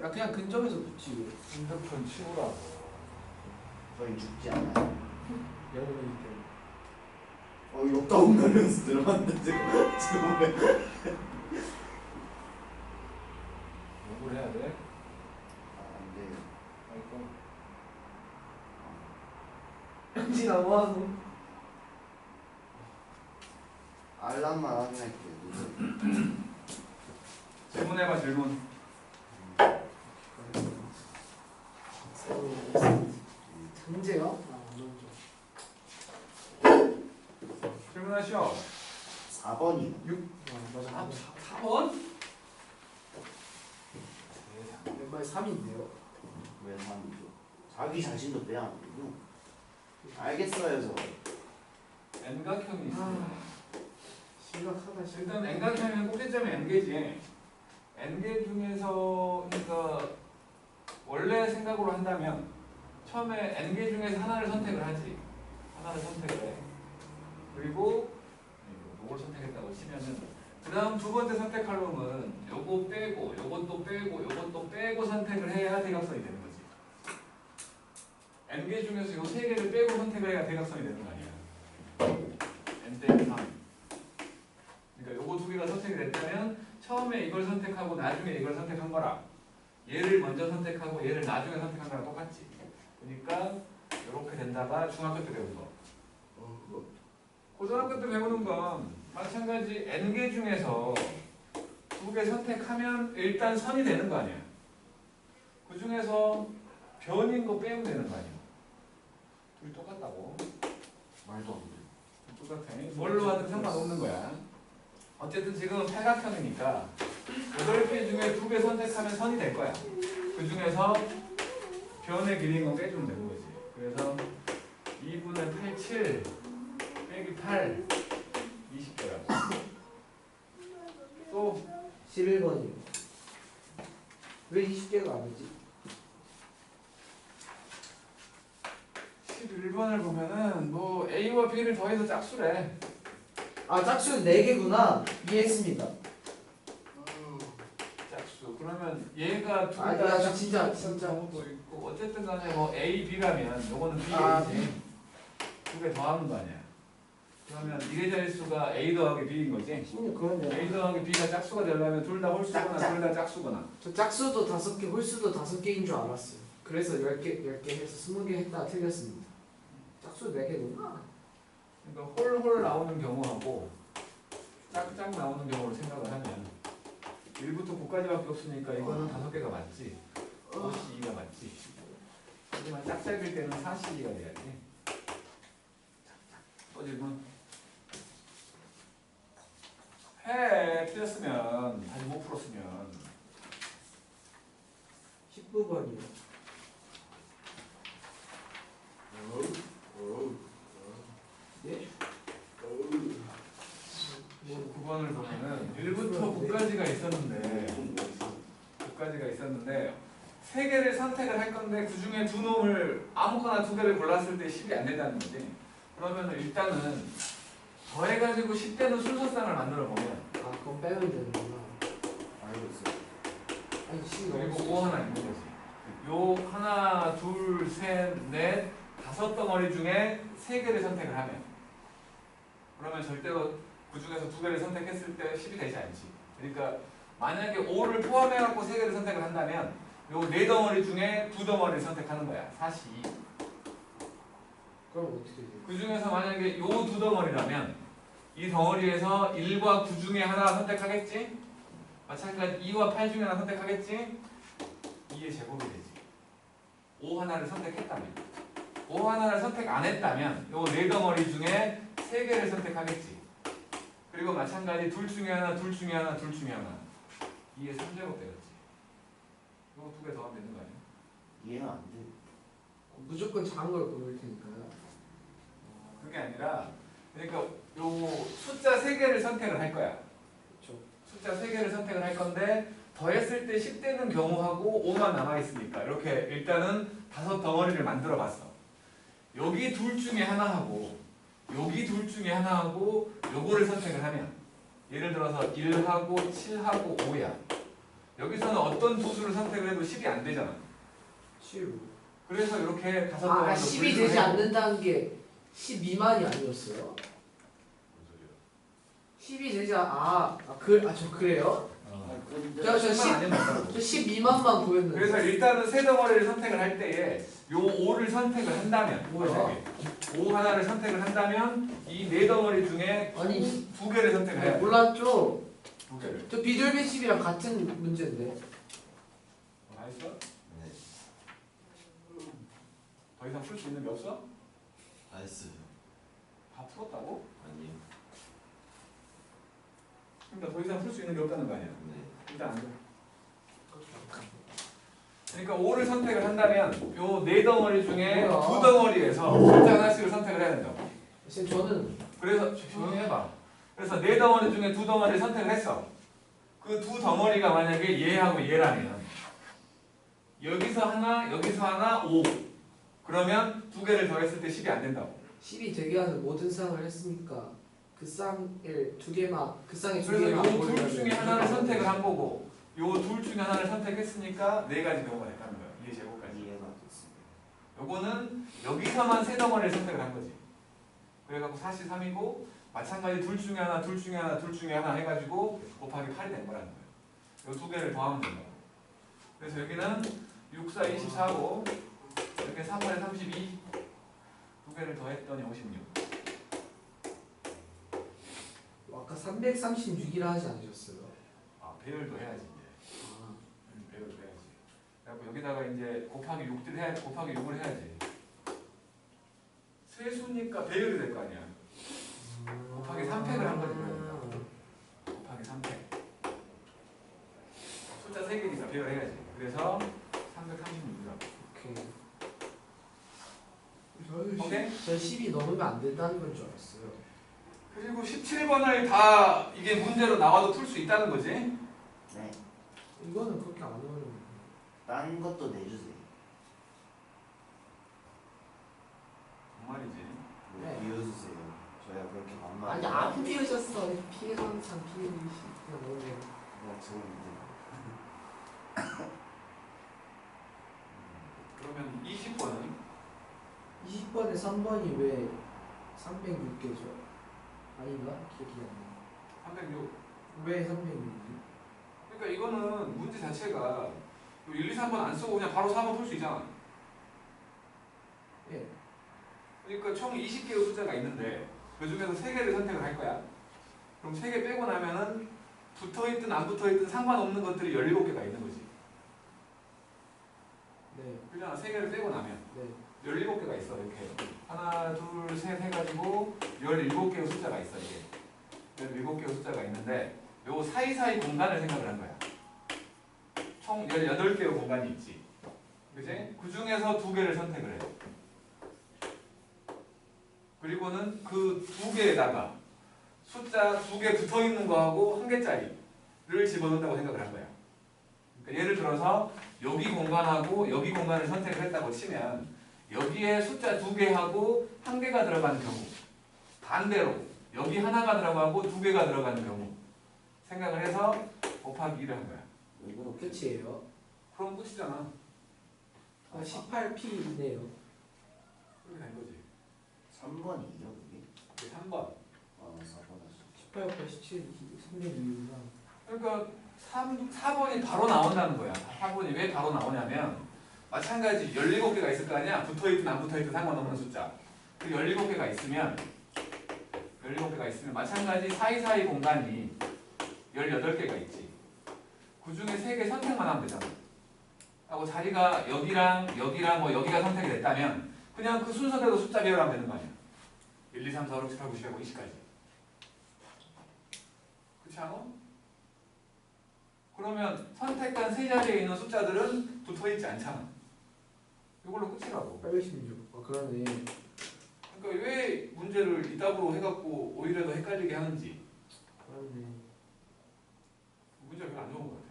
야 그냥 근접해서 붙지. 핸드폰 치우라고. 저희 죽지 않아요. 영웅이기 때문에. 역다운 밸런스 들어갔는데 지금 왜? 욕을 해야 돼? 안 돼요. 아이고. 현진아 뭐하노? 알람만 확인할게요. 질문해봐 질문. 현재요? 아 너무 질문하시오. 4번이요. 6. 맞아. 4번? 왼발 3인데요. 왜 3이죠? 자기 자신도 빼야 안 되고. 알겠어요, 저. N각형이 있습니다. 심각하다. 일단 N각형이면 꼭지점이 N개지. N개 중에서 그러니까 원래 생각으로 한다면 처음에 N개 중에서 하나를 선택을 하지. 하나를 선택을 해. 그리고 이걸 선택했다고 치면은 그 다음 두 번째 선택할 놈은 요거 빼고 요것도 빼고 요것도 빼고 선택을 해야 대각선이 되는 거지. N개 중에서 요 세 개를 빼고 선택을 해야 대각선이 되는 거 아니야. N 빼기 3. 그러니까 요거 두 개가 선택이 됐다면 처음에 이걸 선택하고 나중에 이걸 선택한 거라. 얘를 먼저 선택하고 얘를 나중에 선택한 거랑 똑같지. 그러니까 이렇게 된다가 중학교 때 배운 거. 고등학교 때 배우는 건 마찬가지 N개 중에서 두 개 선택하면 일단 선이 되는 거 아니야. 그 중에서 변인 거 빼면 되는 거 아니야. 둘이 똑같다고. 말도 안 돼. 똑같아. 뭘로 하든 상관없는 거야. 어쨌든 지금 팔각형이니까 8개 중에 2개 선택하면 선이 될 거야. 그 중에서 변의 길이인 건 빼주면 되는 거지. 그래서 2분의 87 빼기 8 20개라고. 또 11번이요. 왜 20개가 아니지? 11번을 보면은 뭐 A와 B를 더해서 짝수래. 아 짝수는 4개구나. 이해했습니다. 짝수. 그러면 얘가 두 아, 개가 야, 진짜. 경우도 있고 어쨌든 간에 뭐 A, B라면 요거는 B이지. 아. 두 개 더하는 거 아니야. 그러면 미래 자릿수가 A 더하기 B인 거지. 그럼요. A 더하기 B가 짝수가 되려면 둘 다 홀수거나 둘 다 짝수거나. 저 짝수도 5개, 홀수도 5개인 줄 알았어요. 그래서 10개 해서 20개 했다가 틀렸습니다. 짝수 4개구나. 그러니까 홀홀 나오는 경우하고 짝짝 나오는 경우를 생각을 하면 1부터 9까지밖에 없으니까 이거는 5개가 맞지. 52가 맞지. 하지만 짝짝일 때는 42가 돼야지. 또 질문. 해 틀렸으면 다시 못 풀었으면 19번이요. 예? 뭐 9번을 보면은 1부터 9까지가 있었는데 9까지가 있었는데 3개를 선택을 할 건데 그 중에 두 놈을 아무거나 2개를 골랐을 때 10이 안 된다는 거지. 그러면 일단은 더해가지고 10대는 순서상을 만들어 보면 아 그건 빼면 되는구나. 알고 있어요. 아니 10이 그리고 너무 5 하나 있는 거지. 요 하나, 둘, 셋, 넷, 5덩어리 중에 3개를 선택을 하면 그러면 절대로 그 중에서 2개를 선택했을 때 10이 되지 않지. 그러니까 만약에 5를 포함해갖고 3개를 선택을 한다면 요 4덩어리 중에 2덩어리를 선택하는 거야. 42. 그럼 어떻게 돼요? 그 중에서 만약에 요 2덩어리라면 이 덩어리에서 1과 9 중에 하나 선택하겠지? 마찬가지 2와 8 중에 하나 선택하겠지? 2의 제곱이 되지. 5 하나를 선택했다면 5 하나를 선택 안 했다면 요 4덩어리 중에 3개를 선택하겠지. 그리고 마찬가지 둘 중에 하나, 둘 중에 하나, 둘 중에 하나 2의 3제곱 되겠지. 요 2개 더하면 되는 거 아니야? 이해가 안 돼. 무조건 작은 걸 고를 테니까요. 그게 아니라 그러니까 요 숫자 3개를 선택을 할 거야. 그렇죠. 숫자 3개를 선택을 할 건데 더했을 때 10되는 경우하고 5만 남아있으니까 이렇게 일단은 5덩어리를 만들어 봤어. 여기 둘 중에 하나하고 여기 둘 중에 하나하고 요거를 선택을 하면 예를 들어서 1하고 7하고 5야. 여기서는 어떤 두 수를 선택을 해도 10이 안 되잖아. 7. 그래서 이렇게 다섯 아, 번을 10이 되지 않는다는 게 10 미만이 아니었어요? 10이 되지 저 그래요? 저 10 미만만 구했는데. 그래서 일단은 세 덩어리를 선택을 할 때에 요 5를 선택을 한다면 뭐야? 만약에 5 하나를 선택을 한다면 이 네 덩어리 중에 아니, 두 개를 선택을 해야 돼. 몰랐죠? 두 개를. 저 비둘기 10이랑 같은 문제인데. 알았어? 네. 더 이상 풀 수 있는 게 없어? 다 했어요. 다 풀었다고? 아니요. 그러니까 더 이상 풀 수 있는 게 없다는 거 아니야. 네. 일단 안 돼. 그러니까 5를 선택을 한다면 요 네 덩어리 중에 뭐야? 두 덩어리에서 숫자 하나씩을 선택을 해야 된다고. 선생님 저는 그래서 조용히 해봐. 그래서 네 덩어리 중에 두 덩어리를 선택을 했어. 그 두 덩어리가 만약에 얘하고 얘라면 여기서 하나, 여기서 하나, 5. 그러면 두 개를 더했을 때 10이 안 된다고. 10이 되게 하는 모든 쌍을 했으니까 그 쌍을 두 개만 그 쌍의 두 그래서 개만 요 둘 중에 하나를 선택을 한 거고 요 둘 중에 하나를 선택했으니까 네 가지 경우가 됐다는 거예요. 2의 제곱까지. 이해가 됐습니다. 요거는 여기서만 세 덩어리를 선택을 한 거지. 그래갖고 43이고 마찬가지 둘 중에 하나, 둘 중에 하나, 둘 중에 하나 해가지고 곱하기 8이 된 거라는 거예요. 요 두 개를 더하면 된다고. 그래서 여기는 6, 4, 24고 이렇게 3분의 32 두 개를 더했더니 56. 아까 336이라 하지 않으셨어요? 아 배열도 해야지 이제. 아, 배열도 해야지. 그래갖고 여기다가 이제 곱하기 6들 해야 곱하기 6을 해야지. 세수니까 배열이 될 거 아니야. 곱하기 3팩을 한 거지 그러니까. 곱하기 3팩. 숫자 3개니까 배열해야지. 그래서 336이라고. 오케이. 오케이? 저 10이 넘으면 안 된다는 건 줄 알았어요. 그리고 17번을 다 이게 문제로 나와도 풀 수 있다는 거지. 네. 이거는 그렇게 안 어려워요. 딴 것도 내주세요. 정말이지. 네. 비워주세요. 저야 그렇게 만만. 아니 안 피우셨어. 피해선 참 피해주시. 그냥 뭐래. 그냥 좋은데. 그러면 20번은 20번에 3번이 왜 306개죠? 아닌가? 기억이 안 나. 306. 왜 306이지? 그러니까 이거는 문제 자체가 1, 2, 3번 안 쓰고 그냥 바로 4번 풀 수 있잖아. 예. 그러니까 총 20개의 숫자가 있는데 그 중에서 3개를 선택을 할 거야. 그럼 3개 빼고 나면은 붙어있든 안 붙어있든 상관없는 것들이 17개가 있는 거지. 네. 그잖아. 3개를 빼고 나면 네. 17개가 있어. 이렇게 하나, 둘, 셋 해가지고 17개의 숫자가 있어. 이게 17개의 숫자가 있는데 요 사이사이 공간을 생각을 한 거야. 총 18개의 공간이 있지. 그지? 그 중에서 2개를 선택을 해. 그리고는 그 2개에다가 숫자 2개 붙어있는 거하고 1개짜리를 집어넣는다고 생각을 한 거야. 그러니까 예를 들어서 여기 공간하고 여기 공간을 선택을 했다고 치면 여기에 숫자 2개하고 1개가 들어가는 경우, 반대로 여기 하나가 들어가고 2개가 들어가는 경우 생각을 해서 곱하기 1을 한 거야. 이거 끝이에요. 그럼 끝이잖아. 18P네요. 그렇게 된 거지. 3번이죠 그게? 그게 3번. 4번 하시죠. 18, 8, 17, 306이구나. 그러니까 4번이 바로 나온다는 거야. 4번이 왜 바로 나오냐면 마찬가지 17개가 있을 거 아니야. 붙어있든 안 붙어있든 상관없는 숫자. 그 17개가 있으면 마찬가지 사이사이 공간이 18개가 있지. 그 중에 3개 선택만 하면 되잖아. 하고 자리가 여기랑 여기랑 뭐 여기가 선택이 됐다면 그냥 그 순서대로 숫자 배열하면 되는 거 아니야. 1, 2, 3, 4, 5, 6, 7, 8, 9, 10, 11, 20까지. 그렇지 않아? 그러면 선택한 세 자리에 있는 숫자들은 붙어있지 않잖아. 이걸로 끝이라고. 816. 그러네. 그러니까 왜 문제를 이따구로 해갖고 오히려 더 헷갈리게 하는지. 그러네. 문제가 별로 안 좋은 것 같아.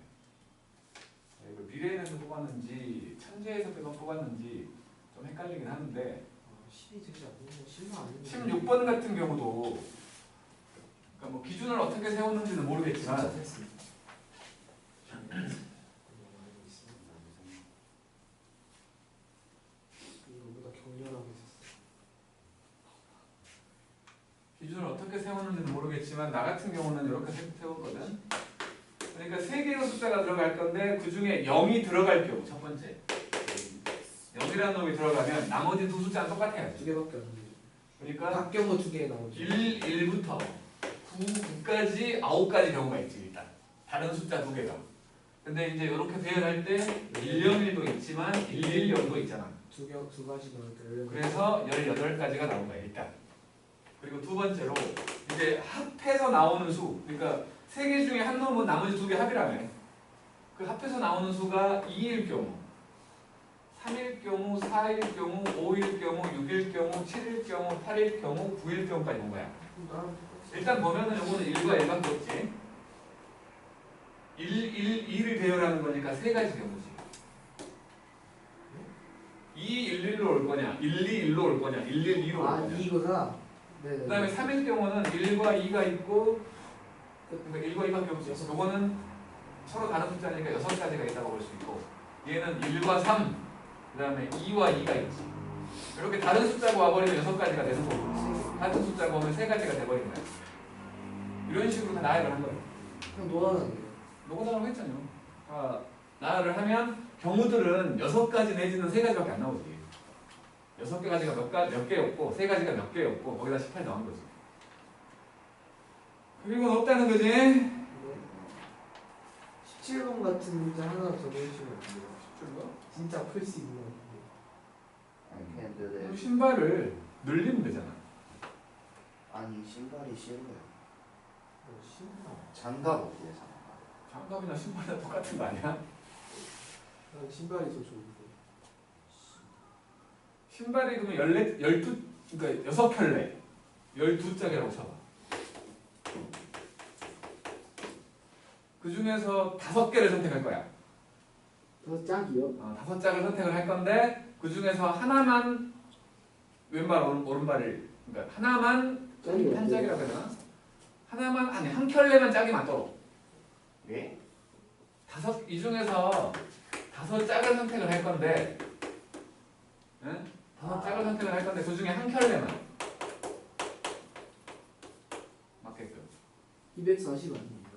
이걸 미래에서 뽑았는지 천재에서 뽑았는지 좀 헷갈리긴 하는데 10이 되지 않는 10만 안 16번 같은 경우도 그러니까 뭐 기준을 어떻게 세웠는지는 진짜 모르겠지만 됐습니다. 해봤는지는 모르겠지만 나 같은 경우는 이렇게 세웠거든. 그러니까 3개의 숫자가 들어갈 건데 그 중에 0이 들어갈 경우 첫 번째 0이라는 놈이 들어가면 나머지 두 숫자는 똑같아요. 두 개밖에 안 돼. 그러니까 박경호 두 개 나오죠. 1부터 9까지 9가지 경우가 있지 일단. 다른 숫자 두 개가. 근데 이제 이렇게 배열할 때 101도 있지만 110도 있잖아. 두 가지가 이렇게 그래서 18가지가 나온 거야 일단. 그리고 두 번째로 이제 합해서 나오는 수. 그러니까 3개 중에 한 놈은 나머지 2개 합이라며. 그 합해서 나오는 수가 2일 경우, 3일 경우, 4일 경우, 5일 경우, 6일 경우, 7일 경우, 8일 경우, 9일 경우까지 온 거야. 일단 보면은 요거는 1과 1밖에 없지. 2를 배열하는 거니까 3가지 경우지. 2, 11로 올 거냐, 121로 올 거냐, 112로 올 아 거냐. 이거다. 네. 그 다음에 3일 경우는 1과 2가 있고, 그러니까 1과 2밖에 없지. 요거는 서로 다른 숫자니까 6가지가 있다고 볼 수 있고, 얘는 1과 3, 그 다음에 2와 2가 있지. 이렇게 다른 숫자가 와버리면 6가지가 되는 거고, 같은 숫자가 오면 3가지가 돼버린 거야. 이런 식으로 다 나열을 한 거예요. 그냥 노안하네요. 노고단라고 했잖아요. 나열을 하면 경우들은 6가지 내지는 3가지밖에 안 나오지. 6가지가 몇 개였고 3가지가 몇 개였고 거기다 18 나온 거지. 그리고 없다는 거지. 17번 같은 문제 하나 더 내주시면 안 돼요. 17번? 진짜 풀 수 있는 거 I can't do 그럼 that. 신발을 늘리면 되잖아. 아니 신발이 싫어요. 신발. 장갑 어때요 장갑? 장갑이나 신발이나 똑같은 거 아니야? 난 신발이 더 좋은데. 신발이 그러면 12, 그러니까 6켤레 12짝이라고 쳐봐. 그 중에서 5개를 선택할 거야. 더 짝이요? 5짝을 선택을 할 건데 그 중에서 하나만 왼발 오른발을 그러니까 하나만 짝이 한 어때요? 짝이라고 해야 되나? 하나만 아니 한 켤레만 짝이 맞도록. 예? 이 중에서 5짝을 선택을 할 건데, 응? 5짝을 선택을 할 건데 그 중에 한 켤레만 맞게끔. 240 아닙니까?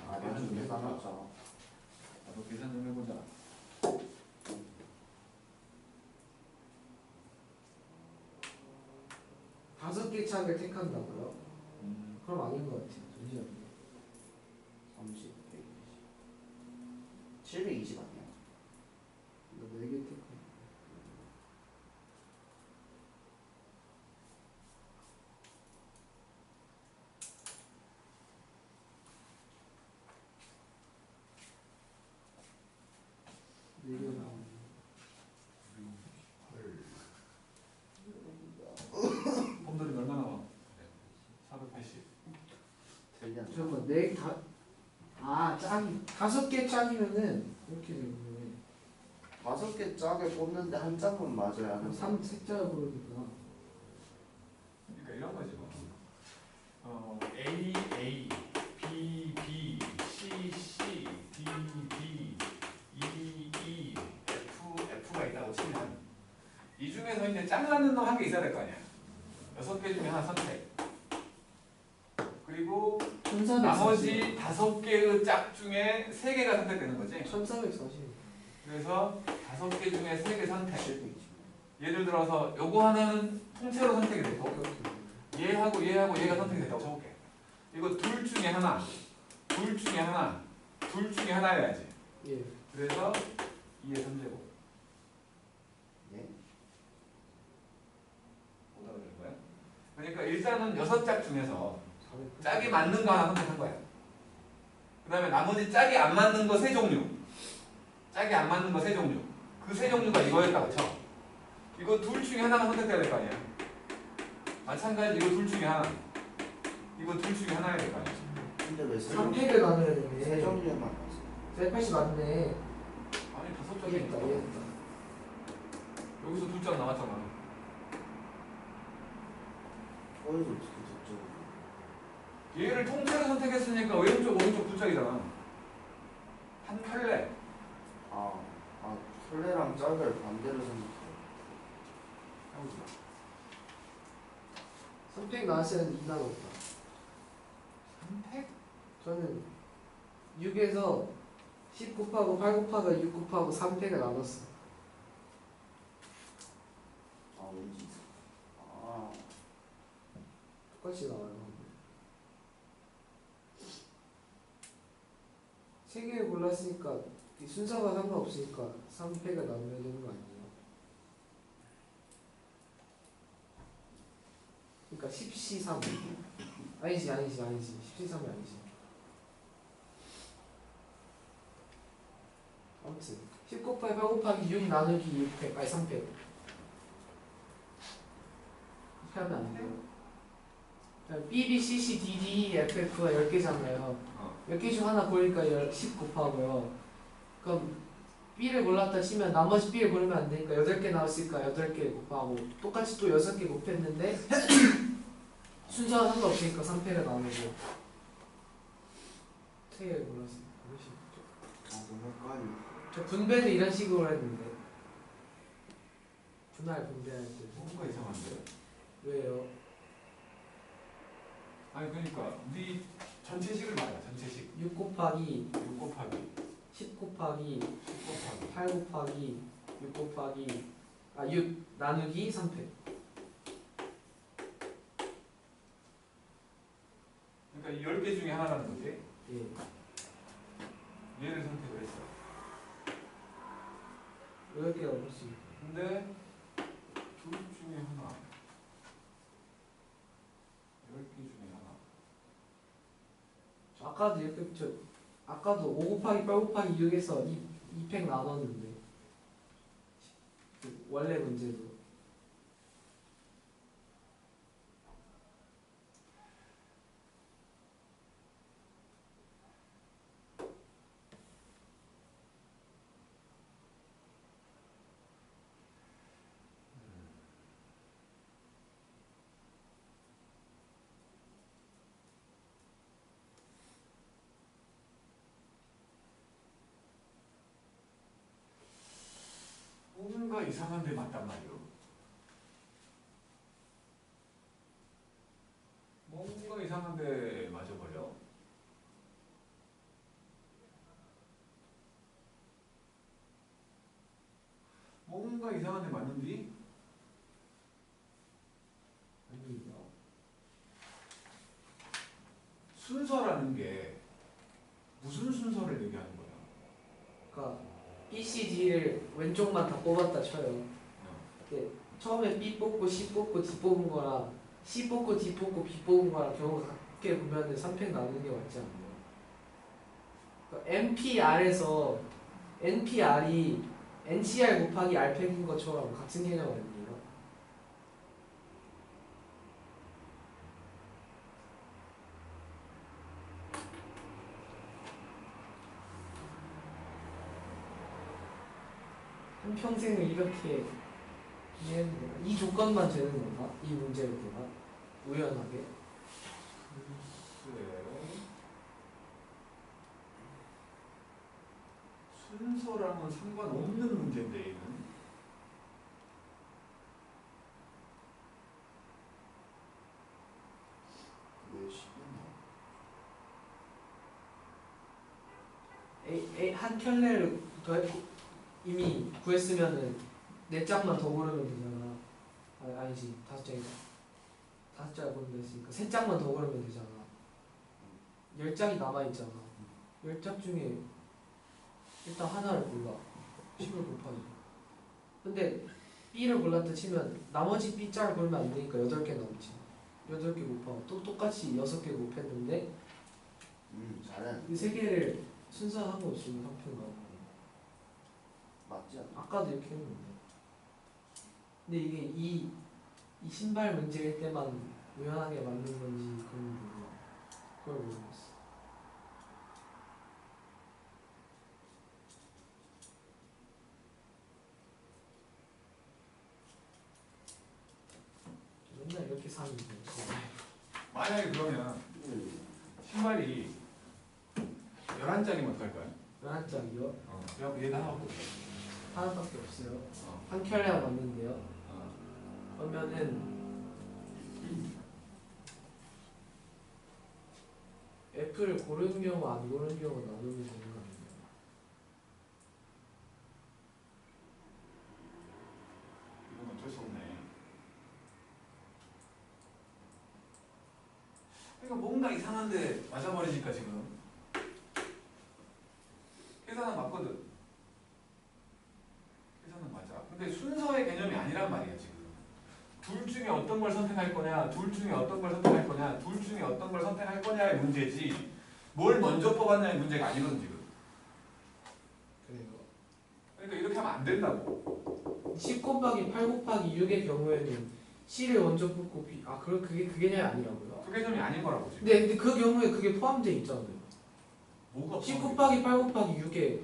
아 내가 좀 계산하자. 나도 계산 좀 해보자. 다섯 개 짝을 택한다고요? 그럼 아닌 것 같아요. 잠시만요. 30, 720 아니야? 이거 4개 택. 폼들이 얼마나 나와? 480. 틀렸나? 잠깐만 짝이 5개 짝이면은 이렇게 되는 거네. 5개 짝을 뽑는데 한 짝은 맞아야 하는. 3색자를 부르니까. 그러니까 이런 거지 뭐. A, A, B, B, C, C, D, D, E, E, F, F가 있다고 치면 이 중에서 이제 짝 맞는 놈 한 개 있어야 될 거 아니야. 6개 중에 하나 선택. 그리고 1340. 나머지 5개의 짝 중에 3개가 선택되는 거지. 1340. 그래서 5개 중에 3개 선택. 720. 예를 들어서 요거 하나는 통째로 선택이 됐고 얘하고 얘하고 얘가 선택이 됐다고 쳐볼게. 이거 둘 중에 하나, 둘 중에 하나, 둘 중에 하나여야지. 예. 그래서 2의 3제곱. 예? 못 알아들은 거야? 그러니까 일단은 6짝 중에서 400. 짝이 맞는 거 하나 선택한 거야. 그 다음에 나머지 짝이 안 맞는 거 3종류. 짝이 안 맞는 거 3종류. 그 3종류가 이거였다고 쳐. 이거 둘 중에 하나가 선택돼야 될 거 아니야. 마찬가지 이거 둘 중에 하나. 이거 둘 중에 하나야 될 거 아니야. 근데 왜 3팩을 나눠야 되네. 세 종류만 나왔어? 480 맞네. 아니 5짝이 이해했다. 있다. 이해했다. 여기서 2짝 나왔잖아. 거기서 어떻게 됐죠? 얘를 통째로 선택했으니까 왼쪽 오른쪽 2짝이잖아. 한 켤레. 켤레랑 짝을 반대로 생각해. 해보자. 3팩 나왔어야 2 나눴다. 3팩? 저는 6에서 10 곱하고 8 곱하고 6 곱하고 3팩을 나눴어. 아 왠지 아 똑같이 나와요. 세 개를 골랐으니까 이 순서가 상관없으니까 3팩을 나눠야 되는 거 아니에요? 그러니까 10C 3 아니지 10C 3이 아니지. 아무튼 10 곱하기 8 곱하기 6 나누기 6팩 아니 3팩 이렇게 하면 안 돼요. B, B, C, C, D, D, F, F가 10개잖아요. 10개 중 하나 고르니까 10 곱하고요. 그럼 B를 골랐다 치면 나머지 B를 고르면 안 되니까 8개 나왔으니까 8개 곱하고 똑같이 또 6개 곱했는데 순서가 상관없으니까 3팩을 나누고 3개를 골랐습니다. 너무 헷갈려. 저 분배는 이런 식으로 했는데 분할 분배할 때 뭔가 이상한데? 왜요? 아니 그러니까 우리 전체식을 말이야. 전체식 6 곱하기 6 곱하기 10 곱하기 10 곱하기 8 곱하기 6 곱하기 6 나누기 3팩. 그러니까 10개 중에 하나라는 거지. 예. 얘를 선택을 했어. 8개가 넘었습니다. 근데 둘 중에 하나 10개 중에 하나 아까도 이렇게 아까도 5 곱하기 8 곱하기 6에서 2팩 나눴는데 원래 문제도 뭔가 이상한데 맞단 말이오. 뭔가 이상한데 맞아버려. 뭔가 이상한데 맞는디? 아닙니다. 순서라는 게 무슨 순서를 얘기하는 거야? 그러니까 B, C, D를 왼쪽만 다 뽑았다 쳐요. 근데 처음에 B 뽑고 C 뽑고 D 뽑은 거랑 C 뽑고 D 뽑고 B 뽑은 거랑 경우가 같게 보면은 3팩 나누는 게 맞지 않나요? 그러니까 NPR에서 NPR이 NCR 곱하기 R팩인 것처럼 같은 개념 아니에요? 한평생을 이렇게 이해하는 거야. 이 조건만 되는 건가? 이 문제를 내가 우연하게 글쎄. 순서랑은 상관없는 문제인데 얘는. 왜 쉽겠나? 한 켤레를 이미 구했으면은 4장만 더 고르면 되잖아. 아니지 5장이다. 5장 고르면 됐으니까 3장만 더 고르면 되잖아. 10장이 남아있잖아. 10장 중에 일단 하나를 골라. 10을 곱하기. 근데 B를 골랐다 치면 나머지 B장을 고르면 안 되니까 8개 남지. 8개 곱하고 또 똑같이 6개 곱했는데 잘해. 이 3개를 순서 상관없이 3표 나오고 맞지 않나? 아까도 이렇게 했는데 근데 이게 이 신발 문제일 때만 우연하게 맞는 건지 그건 몰라. 그걸 모르겠어. 맨날 이렇게 사는데 만약에 그러면 신발이 11장이면 어떨 거야? 11장이요? 그래갖고 얘는 하나 없고. 하나밖에 없어요. 한 켤레가 맞는데요. 그러면은 F를 고르는 경우 안 고르는 경우 나누면 되는 거 아니에요? 이건 어쩔 수 없네. 그러니까 뭔가 이상한데 맞아버리니까 지금 계산은 맞거든. 계산은 맞아. 근데 순서의 개념이 아니란 말이야 지금. 둘 중에 어떤 걸 선택할 거냐, 둘 중에 어떤 걸 선택할 거냐, 둘 중에 어떤 걸 선택할 거냐의 문제지 뭘 먼저 뽑았냐의 문제가 아니거든 지금. 그래요. 그러니까 이렇게 하면 안 된다고. 10 곱하기 8 곱하기 6의 경우에는 C를 먼저 뽑고 B 그럼 그게 그 개념이 아니라고요? 그 개념이 아닌 거라고 지금. 근데 그 경우에 그게 포함되어 있잖아요. 뭐가 10 포함돼? 곱하기 8 곱하기 6에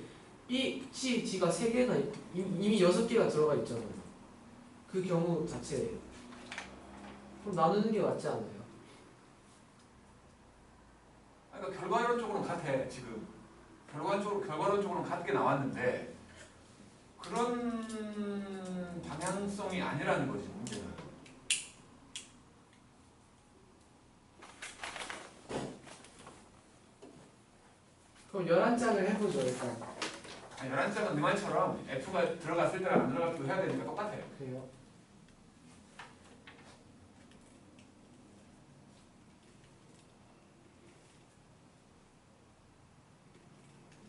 B, C, D가 3개나 이미 6개가 들어가 있잖아요. 그 경우 자체예요. 그럼 나누는 게 맞지 않아요? 그러니까 결과론적으로는 같아 지금. 결과론적으로는 같게 나왔는데 그런 방향성이 아니라는 거지 문제는. 그럼 11장을 해보죠 일단. 아니 11장은 네 말처럼 F가 들어갔을 때랑 안 들어갈 때도 해야 되니까 똑같아. 그래요?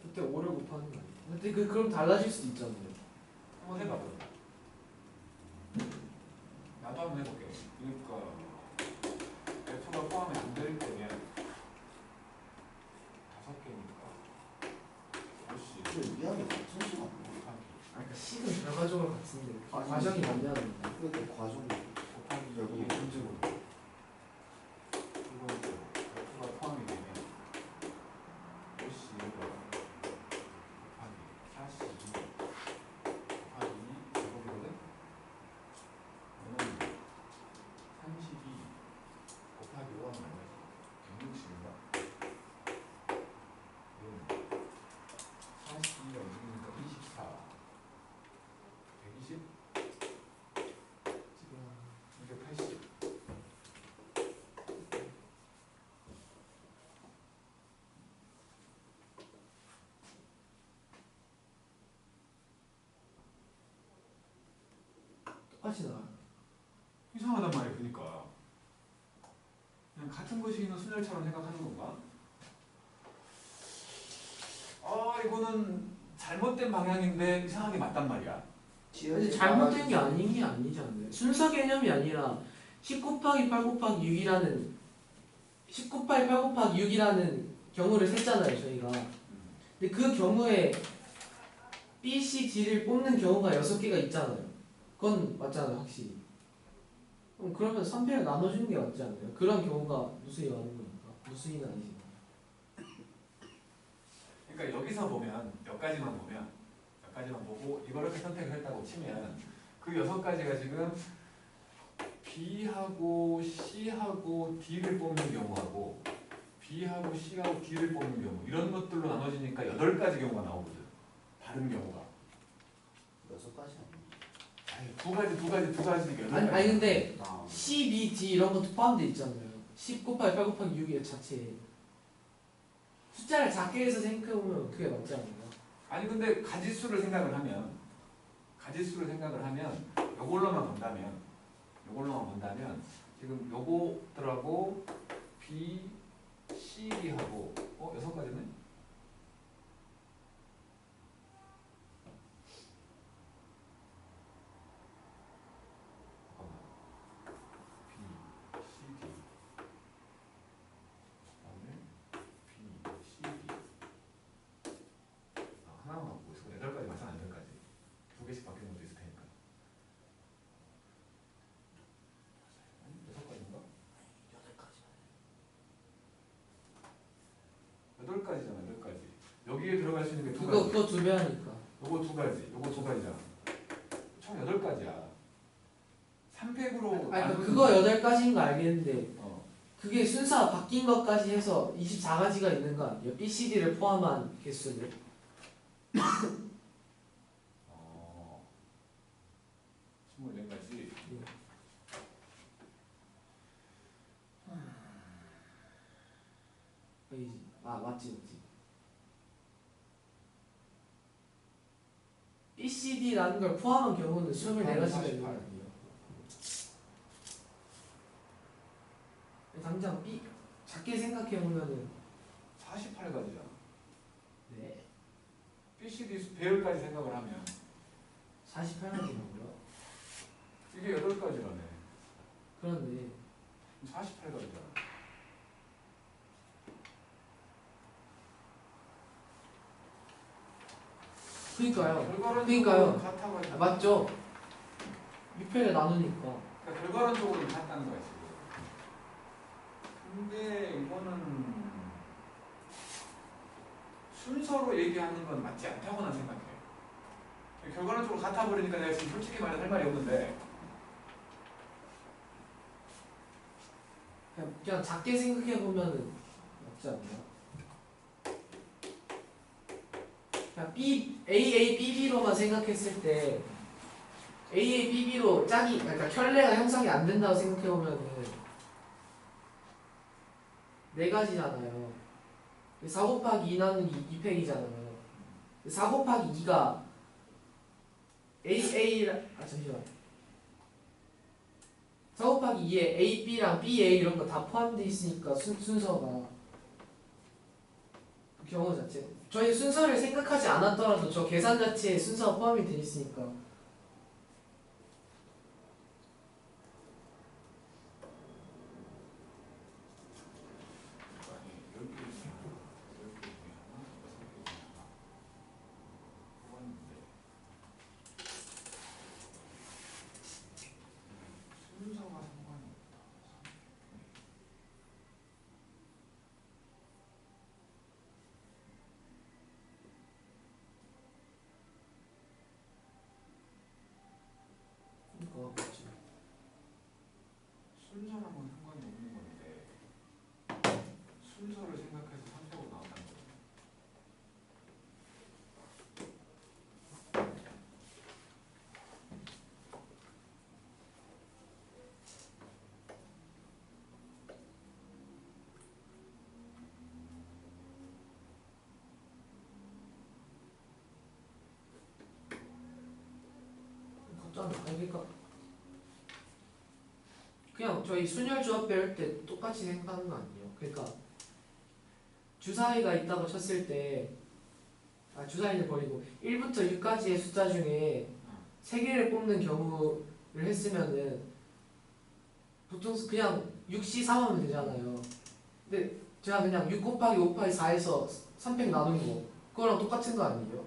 그때 5를 곱하는 거 아니에요? 근데 그럼 달라질 수도 있잖아요. 한번 해봐 그럼. 나도 한번 해볼게. 그러니까 F가 포함이 안 될 때면 5개니까 몇시 근데 미안해 같은 시간 그러니까 식은 결과적으로 같은데 아니, 과정이 맞냐는 거. 그러니까 과정이 곱하기 여기 문제고 이건 또 F가 포함이 되면 몇시 이거 곱하기 42 곱하기 제곱이거든? 얘는 32 곱하기 5하면 얼마지? 160인가? 얘는 42가 움직이니까 24 120 280 똑같이 나와요. 이상하단 말이야. 그러니까 그냥 같은 것이 있는 순열처럼 생각하는 건가? 이거는 잘못된 방향인데 이상하게 맞단 말이야. 근데 잘못된 게 아닌 게 아니잖아요. 순서 개념이 아니라 10 곱하기 8 곱하기 6이라는 10 곱하기 8 곱하기 6이라는 경우를 셌잖아요 저희가. 근데 그 경우에 B, C, D를 뽑는 경우가 6개가 있잖아요. 그건 맞잖아요 확실히. 그러면 3패를 나눠주는 게 맞지 않나요? 그런 경우가 무수히 많은 거니까. 무수히는 아니지만. 그러니까 여기서 보면 여기까지만 보고 이걸 이렇게 선택을 했다고 치면 그 6가지가 지금 B하고 C하고 D를 뽑는 경우하고 B하고 C하고 D를 뽑는 경우 이런 것들로 나눠지니까 8가지 경우가 나오거든. 다른 경우가. 6가지 아니, 두 가지니까 8가지. 아니 근데 아니야? C, B, D 이런 것도 포함되어 있잖아요. 10 곱하기 8 곱하기 6이 자체에. 숫자를 작게 해서 생각해보면 그게 맞지 않나요? 아니 근데 가지수를 생각을 하면 요걸로만 본다면 지금 요거들하고 B, C, D하고 6가지네? 하나만 갖고 있어. 8가지 맞잖아. 8가지. 2개씩 바뀌는 것도 있을 테니까. 아니, 6가지인가? 8가지잖아. 8가지. 여기에 들어갈 수 있는 게 2가지. 그거 2배 하니까. 요거 2가지. 요거 2가지잖아. 총 8가지야. 3팩으로 아니 그거 8가지인 거 알겠는데 어. 그게 순서가 바뀐 것까지 해서 24가지가 있는 거 아니에요? B, C, D를 포함한 개수를. 24가지. 페이지. 아 맞지. BCD라는 걸 포함한 경우는 24가지가 있는 거 아니에요? 당장 B 작게 생각해 보면은 48가지잖아. 네 BCD 배열까지 생각을 하면 48가지라고요? 이게 8가지라네. 그런데 48가지잖아. 그러니까요. 같아가지고. 아, 맞죠? 6회를 나누니까. 그러니까 결과론적으로는 같다는 거야 지금. 근데 이거는 순서로 얘기하는 건 맞지 않다고 난 생각해. 결과론적으로 같아 버리니까 내가 지금 솔직히 말해서 할 말이 없는데. 그냥 작게 생각해 보면은 맞지 않나요? 그냥 AABB로만 생각했을 때 AABB로 그러니까 켤레가 형성이 안 된다고 생각해 보면은 4가지잖아요. 4 곱하기 2 나누기 2팩이잖아요. 4 곱하기 2가 잠시만. 4 곱하기 2에 A, B랑 B, A 이런 거 다 포함되어 있으니까 순서가 그 경우 자체 저희 순서를 생각하지 않았더라도 저 계산 자체에 순서가 포함이 되어 있으니까 순서가 상관이 없다. 그거 맞지. 순서랑은 상관이 없는 건데 순서를 생각해서 선택으로 나온다는 거예요. 같잖아. 아니 그러니까 그냥 저희 순열 조합 배울 때 똑같이 생각하는 거 아니에요? 그러니까 주사위가 있다고 쳤을 때 주사위는 버리고 1부터 6까지의 숫자 중에 3개를 뽑는 경우를 했으면은 보통 그냥 6시 3하면 되잖아요. 근데 제가 그냥 6 곱하기 5 곱하기 4에서 3팩 나눈 거 그거랑 똑같은 거 아니에요?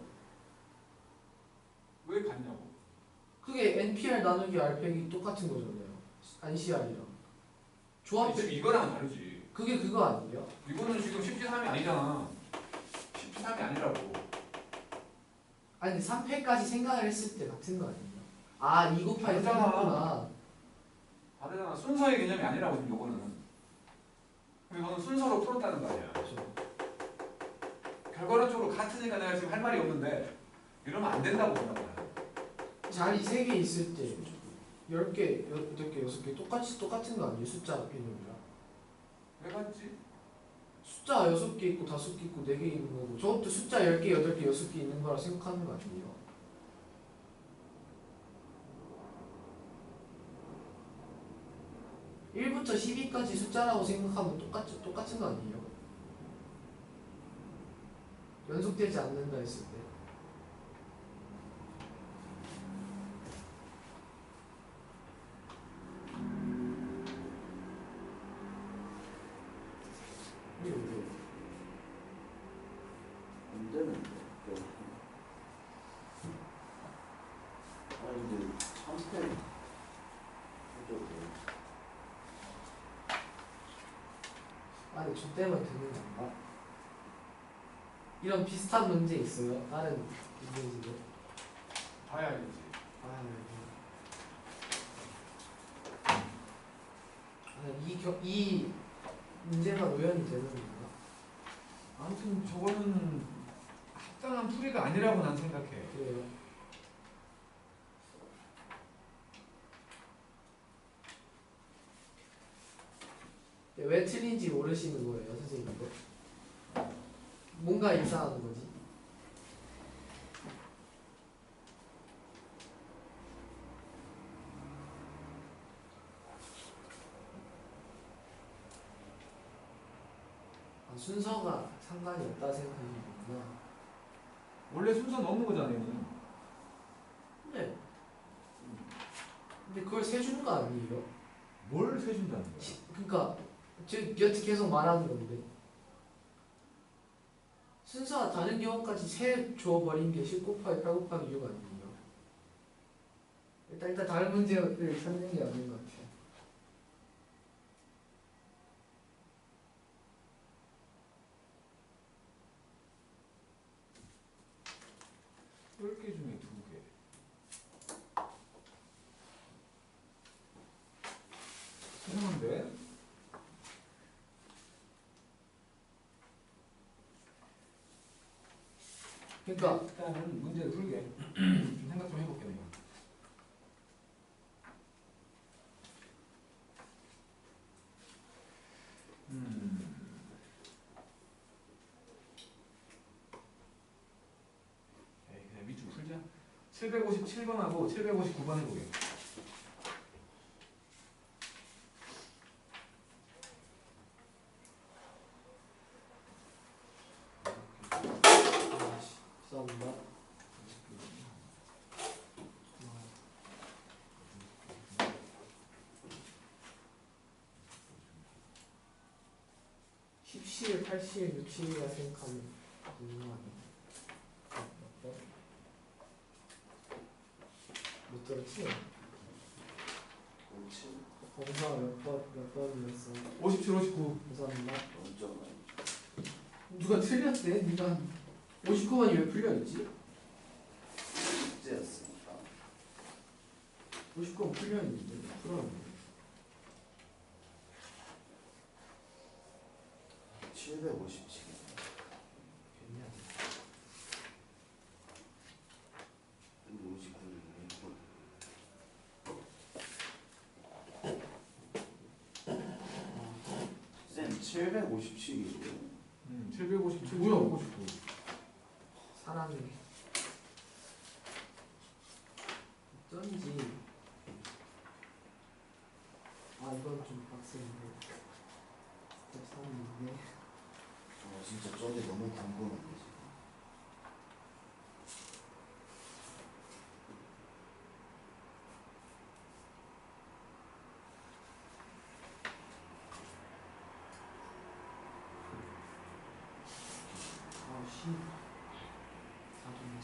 왜 같냐고. 그게 NPR 나누기 RPX이 똑같은 거잖아요. NCR이랑 조합 지금 이거랑 다르지. 그게 그거 아니에요? 이거는 지금 10지3이 아니잖아. 10지3이 아니라고. 아니 근데 3패까지 생각을 했을 때 같은 거 아니에요? 2 곱하기 3 다르잖아. 했구나. 다르잖아. 순서의 개념이 아니라고 지금 요거는. 그럼 이거는 순서로 풀었다는 거 아니야. 그렇죠. 결과론적으로 같으니까 내가 지금 할 말이 없는데 이러면 안 된다고 생각을 해. 자리 3개 있을 때 10개, 8개, 6개 똑같은 거 아니에요? 숫자 개념이랑. 왜 같지? 숫자 6개 있고 5개 있고 4개 있는 거고 저것도 숫자 10개, 8개, 6개 있는 거라 생각하는 거 아니에요? (1부터 12까지) 숫자라고 생각하면 똑같은 거 아니에요? 연속되지 않는다 했을 때 이게 왜 안 되는데. 아니 근데 3스텝 해줘도 근데 저 때문에 되는 건가? 이런 비슷한 문제 있어요? 다른 문제집에? 봐야 알지. 이 문제만 우연히 되는 건가? 아무튼 저거는 합당한 풀이가 아니라고 난 생각해. 그래요. 왜 틀린지 모르시는 거예요, 선생님도? 뭔가 이상하는 거지. 아, 순서가 상관이 없다 생각하는 거구나. 원래 순서는 없는 거잖아요. 이거는. 네. 근데 그걸 세주는 거 아니에요? 뭘 세준다는 거야? 그러니까 지금 여태 계속 말하는 건데 순서가 다른 경우까지 세 줘버린 게 10 곱하기 8 곱하기 6 아니에요? 일단 다른 문제를 찾는 게 아닌 것 같아요. 열 개 중에 2개. 이상한데? 그러니까 일단은 문제를 풀게. 좀 생각 좀 해볼게 내가. 에이, 그냥 밑줄 풀자. 757번하고 759번 해보게. 죄송합니다. 10실, 8실, 6실이라 생각하면 되는 거 아니야? 못 들었지? 검사 몇 번이었어? 57, 59. 감사합니다. 0.5 누가 틀렸대? 네가 59번이 왜 풀려있지? 숙제였으니까 59번 풀려있는데 풀었는데 757 괜찮아. 59 쌤 757이에요 757, 뭐야? 759. 사람이 어쩐지 아 이건 좀 빡센데 진짜 사람이 있네. 진짜 저게 너무 궁금한데 지금 아씨 사돈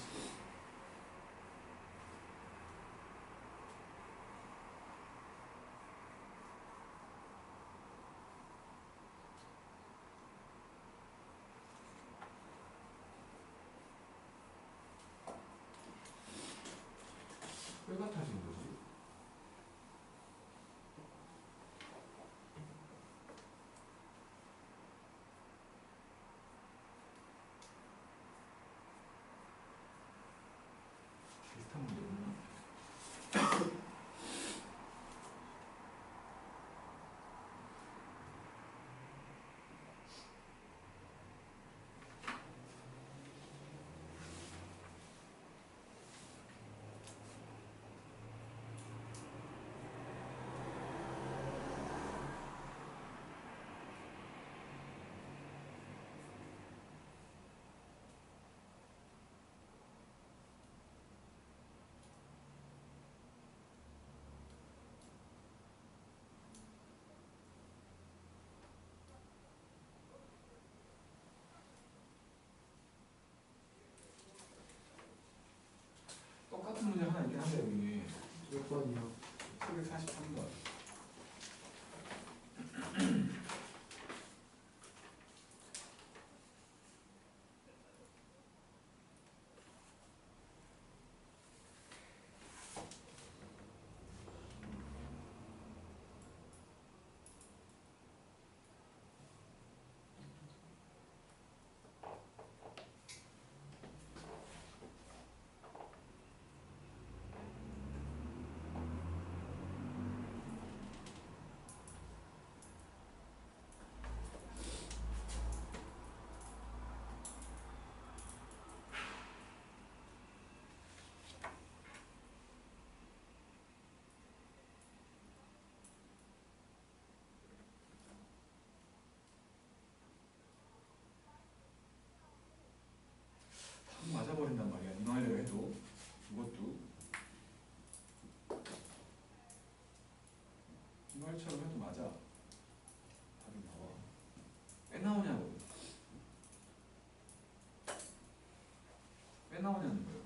왜 같아진 거지? 비슷한 문제 없나? 똑같은 문제 하나 있긴 한데 여기 몇 번이야? 743번. 나오냐는 거예요.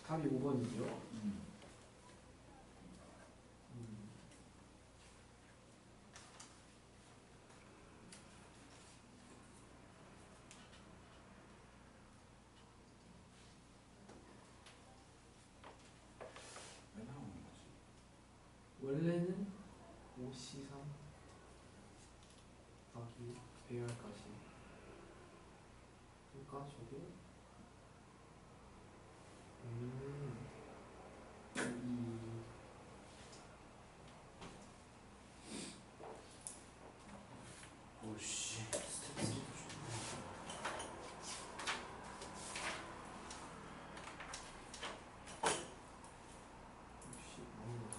답이 5번이죠. 왜 나오는 거지? 원래는 5C3 더하기 배열까지. 그러니까 저게 오씨 스텝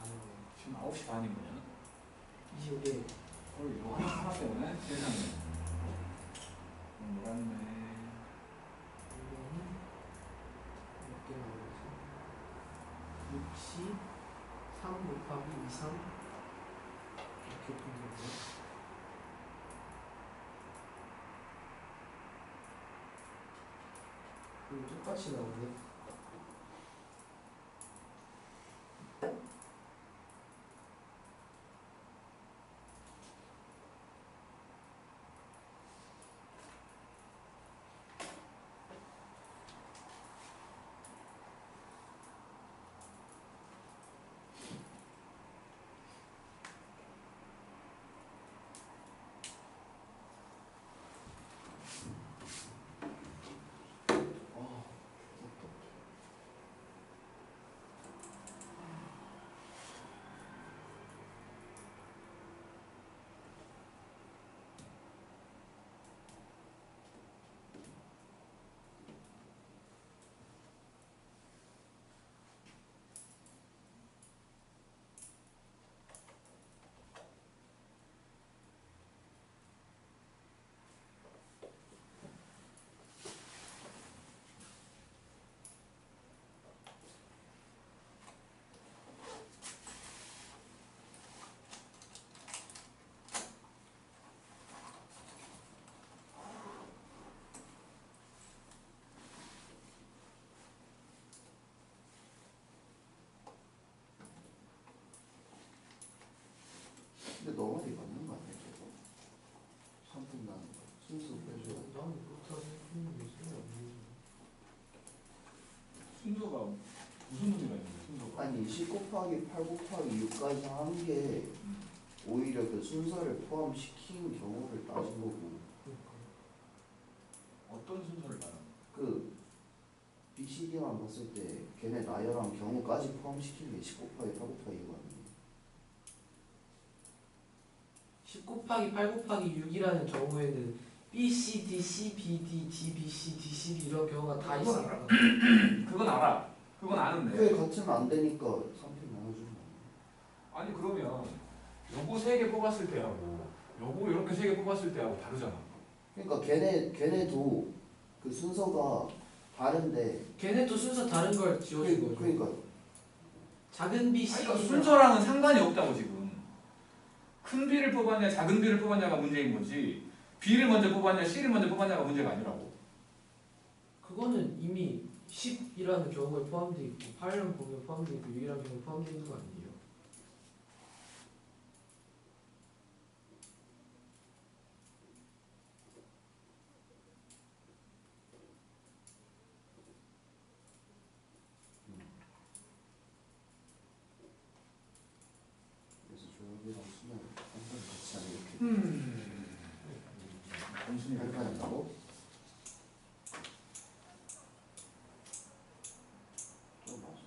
3도 지금 9시 반이거든. 25개. 이거 하나 때문에 세상에. 놀았네. 몇 개 나오지? 60, 3 곱하기 2, 3 이렇게 푼 거고. 그리고 똑같이 나오네. 근데 너가 이거 맞는 거 아니야 저거? 3분 나는 거 순수 빼줘야 돼. 난 못하는 게 순서가 무슨 의미가 있는 거야? 순서가. 아니 10 곱하기 8 곱하기 6까지 한 게 오히려 그 순서를 포함시킨 경우를 따진 거고 어떤 순서를 말하는 거야? 그 BCD만 봤을 때 걔네 나열한 경우까지 포함시킨 게 10 곱하기 8 곱하기 6 아니에요? 10 곱하기 8 곱하기 6이라는 경우에는 B, C, D, C, B, D, D, B, C, D, C, B 이런 경우가 다 그건 있으니까. 알아. 그건 알아. 그건 아는데. 그게 같으면 안 되니까 3편 나눠주는 거 아니 그러면 요거 3개 뽑았을 때하고 요거 이렇게 3개 뽑았을 때하고 다르잖아. 그러니까 걔네도 그 순서가 다른데 걔네도 순서 다른 걸 지어준 거죠. 그러니까 작은 B, C, 그러니까 순서랑은 상관이 없다고 지금. 큰 B를 뽑았냐 작은 B를 뽑았냐가 문제인 거지. B를 먼저 뽑았냐 C를 먼저 뽑았냐가 문제가 아니라고. 그거는 이미 10이라는 경우에 포함되어 있고 8이라는 경우에 포함되어 있고 6이라는 경우에 포함되어 있는 거 아니에요? 그래서 조합이랑 수는 항상 같이 하면 이렇게 단순히 이렇게 한다고? 좀 맞아.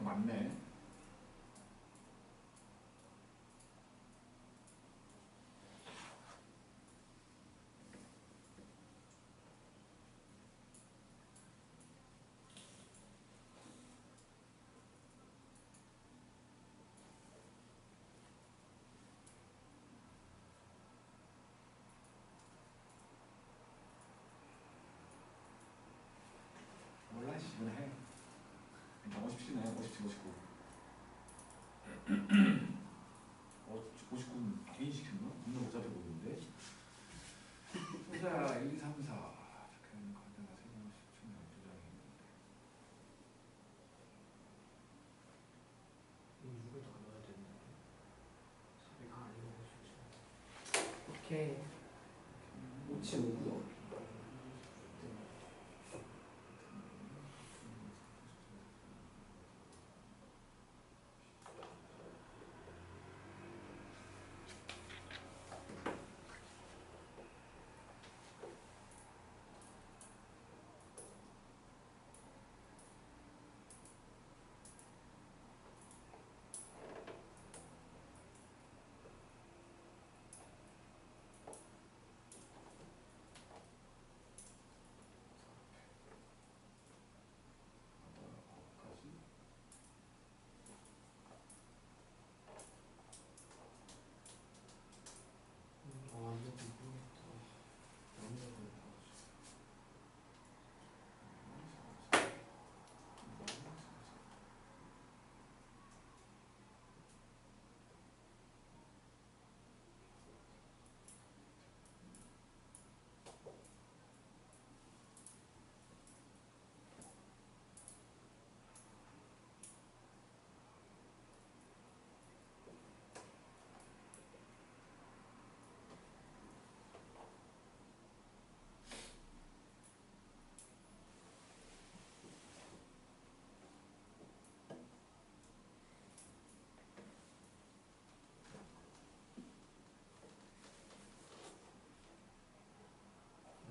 많네. 몰라, 씨, 이건 해. 일단 57네, 57, 59. 59는 개인 시켰나? 겁나 복잡해 보이는데. 자, 1, 2, 3, 4. 적혀있는 카드가 3장, 10장, 12장이 있는데. 이 6을 더 넣어야 되는데 400가 아니고 오케이 5759.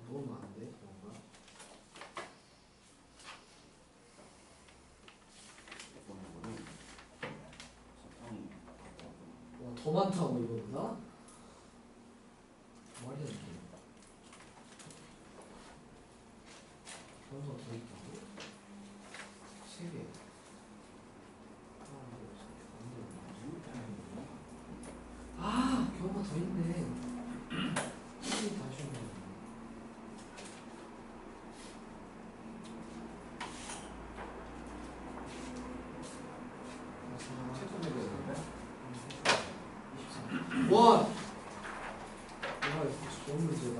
너무 많은데 뭔가 와, 더 많다고 이거보다? 말이 안 돼. 변수가 더 있다고? 3개. 아, 경우가 더 있네. 이게 다 쉬운 거. 최초 내렸는데? 와! 와, 이거 진짜 너무 문제다.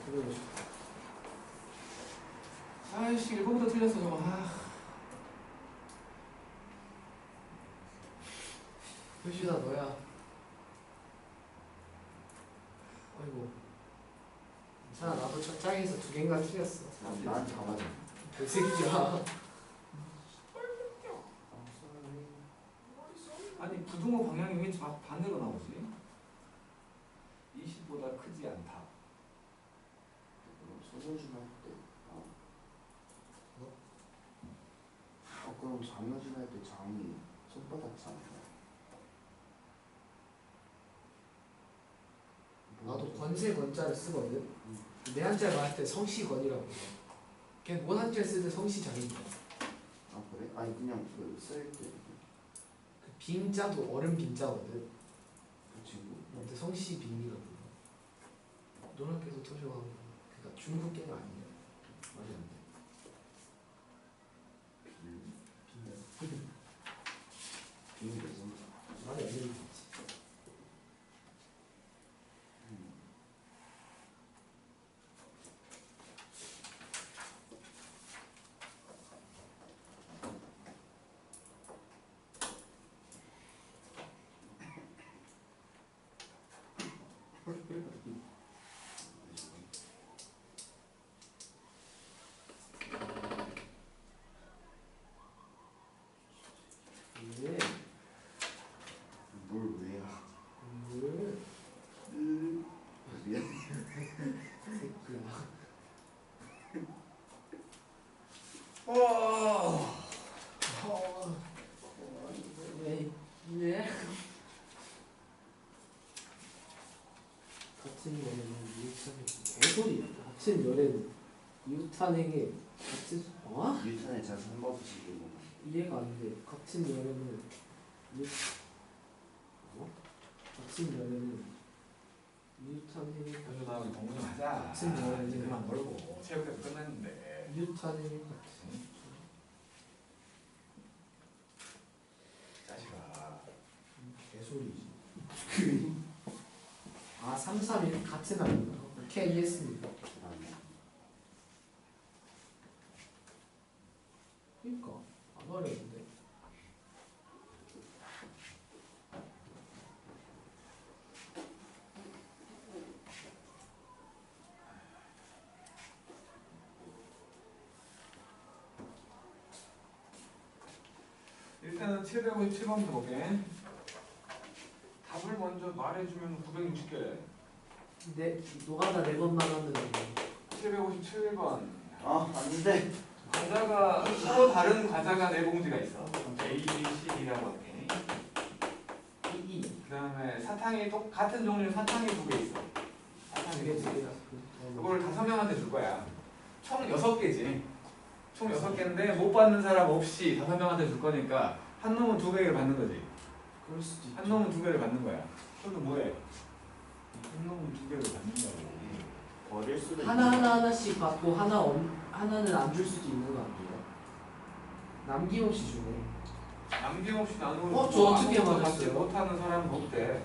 그러고 싶어. 아이씨, 1번부터 틀렸어, 저거. 표시다 너야. 아이고. 자, 나도 첫 장에서 2개인가 틀렸어. 난 다 맞아. 그 새끼야. 아니, 부등호 방향이 왜 반대로 나오지? 20보다 크지 않다. 그럼 소녀준 할 때. 그럼 장여준 할 때 장이 손바닥 장이야. 나도 권세 권자를 쓰거든. 내 한자를 말할 때 성시권이라고. 걔 뭔 한자를 쓸 때 성시장입니다. 아 그래? 아니 그냥 그 쓸 때. 그 빙자도 어른 빙자거든. 그 친구? 근데 성시 빙이라고. 노란께서 토셔가고. 그러니까 중국 깨가 아니야. 말이 안 돼. 비밀에서. 말이 안 되지. 이게 뭘 왜야? 물 미안. 새끼야. 같은 열에는 이웃탄 개소리야. 같은 열에는 이웃탄에게 같은 유탄의 자수 한 번씩 이거. 이해가 안 돼. 같은 열에는 이웃 같은 열에는 이웃탄에게 그래서 나 우리 공부 좀 하자. 같은 열에는 이제 그만 벌고 체육대회 끝났는데. 이웃탄에게 같은 자식아. 개소리지. 아 3, 3, 1 같은 아닌가? 오케이 이해했습니다. 그니까 안 어려운데. 일단은 757번부터 볼게. 답을 먼저 말해주면 960개. 네 노가다 4번만 하면 돼. 757번. 아 아닌데. 과자가 서로 다른 과자가 4봉지가 있어. A, B, C라고 할게. 그 다음에 사탕이 같은 종류 사탕이 2개 있어. 사탕이 2개. 이걸 5명한테 줄 거야. 총 6개지. 총 6개인데 못 받는 사람 없이 5명한테 줄 거니까 한 놈은 2개를 받는 거지. 그럴 수도 있지. 한 놈은 2개를 받는 거야. 그럼 뭐해? 한 놈은 2개를 받는다고. 버릴 수도 있고. 하나씩 받고 하나는 안 줄 수도 있는 거 아니에요? 남김없이 주네. 남김없이 나누고 저 어떻게 아무것도 맞았어요? 받지 못하는 사람은 없대.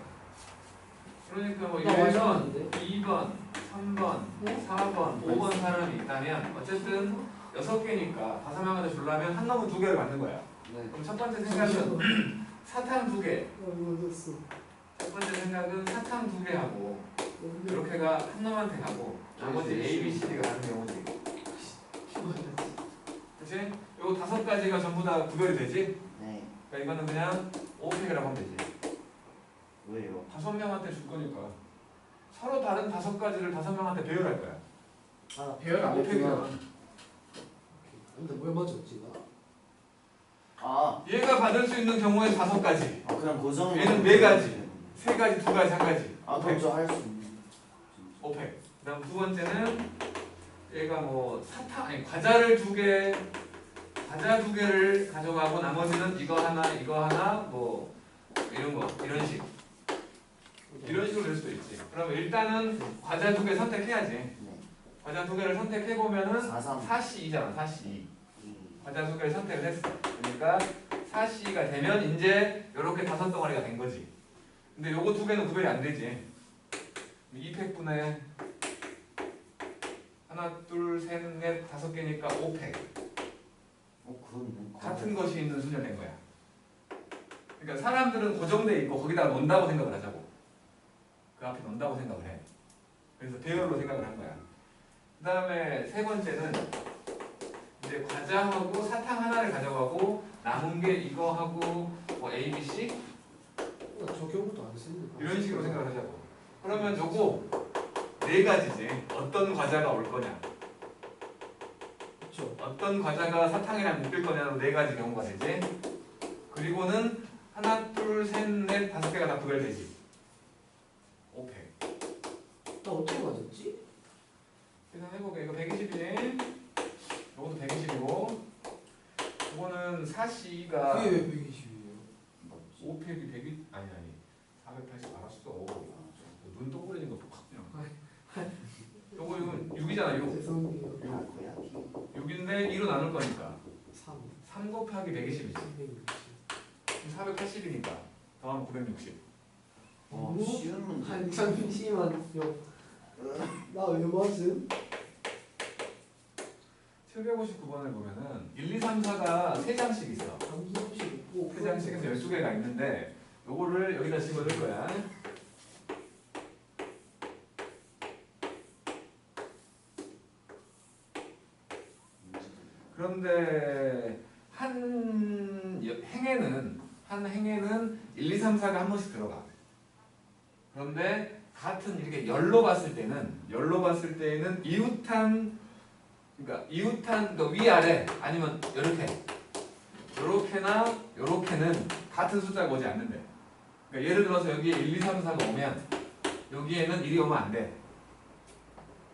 그러니까 뭐 나 1번, 맞았는데? 2번, 3번, 4번, 5번 사람이 있다면 어쨌든 6개니까 5명한테 주려면 한 놈은 2개를 받는 거야. 네. 그럼 첫 번째 생각은 사탕 2개. 맞았어. 첫 번째 생각은 사탕 2개 하고 이렇게가 한 놈한테 가고 나머지 A, B, C가 가는 경우지. 그치? 요 5가지가 전부 다 구별이 되지? 네. 그러니까 이거는 그냥 오펙이라고 하면 되지. 왜요? 5명한테 줄 거니까 서로 다른 5가지를 5명한테 배열할 거야. 아 배열 안 오펙이야. 했구나. 근데 뭘 맞췄지 나? 아, 얘가 받을 수 있는 경우에 5가지, 그냥 고정. 얘는 4가지. 3가지, 2가지, 1가지. 아 그럼 저 할 수 있는. 오펙. 그다음 두 번째는 얘가 뭐 사탕 아니 과자를 2개, 과자 2개를 가져가고 나머지는 이거 하나 뭐 이런 식. 이런 식으로 될 수도 있지. 그럼 일단은 과자 2개 선택해야지. 네. 과자 2개를 선택해 보면은 4, 3. 4C이잖아. 4C. 과자 2개를 선택을 했어. 그러니까 4C가 되면 이제 이렇게 5덩어리가 된 거지. 근데 요거 2개는 구별이 안 되지. 2팩분의 하나, 둘, 셋, 넷, 5개니까 5팩. 그렇네. 같은 것이 있는 순위가 된 거야. 그러니까 사람들은 고정돼 있고 거기다가 논다고 생각을 하자고. 그 앞에 논다고 생각을 해. 그래서 배열로 생각을 한 거야. 그 다음에 세 번째는 이제 과자하고 사탕 하나를 가져가고 남은 게 이거 하고 뭐 A, B, C 저 경우도 안 쓰는 거. 이런 식으로 생각을 하자고. 그러면 요거 4가지지. 어떤 과자가 올 거냐, 그렇죠. 어떤 과자가 사탕이랑 묶일 거냐로 4가지 경우가 되지. 그리고는 하나, 둘, 셋, 넷, 5개가 다 구별되지. 5팩. 나 어떻게 맞았지? 계산해보게. 이거 120이네. 이것도 120이고. 이거는 4C가 그게 왜 120이에요? 5팩이 100이 아니 480 알았어. 눈 동그래진 거 확 그냥. 요거 이건 6이잖아. 6. 죄송해요. 아 거야. 6인데 2로 나눌 거니까 3. 3 곱하기 120이지. 360. 480이니까 더하면 960. 쉬운 문제. 아니 잠시만요. 나 왜 맞음? 759번을 보면은 1, 2, 3, 4가 3장씩 있어. 잠시없이 있고 3장씩에서 12개가 있는데 요거를 여기다 집어넣을 거야. 그런데 한 행에는 1, 2, 3, 4가 한 번씩 들어가. 그런데 같은 이렇게 열로 봤을 때는 이웃한 그러니까 이웃한 그 위아래 아니면 요렇게나 요렇게는 같은 숫자가 오지 않는데. 그러니까 예를 들어서 여기에 1, 2, 3, 4가 오면 여기에는 1이 오면 안 돼.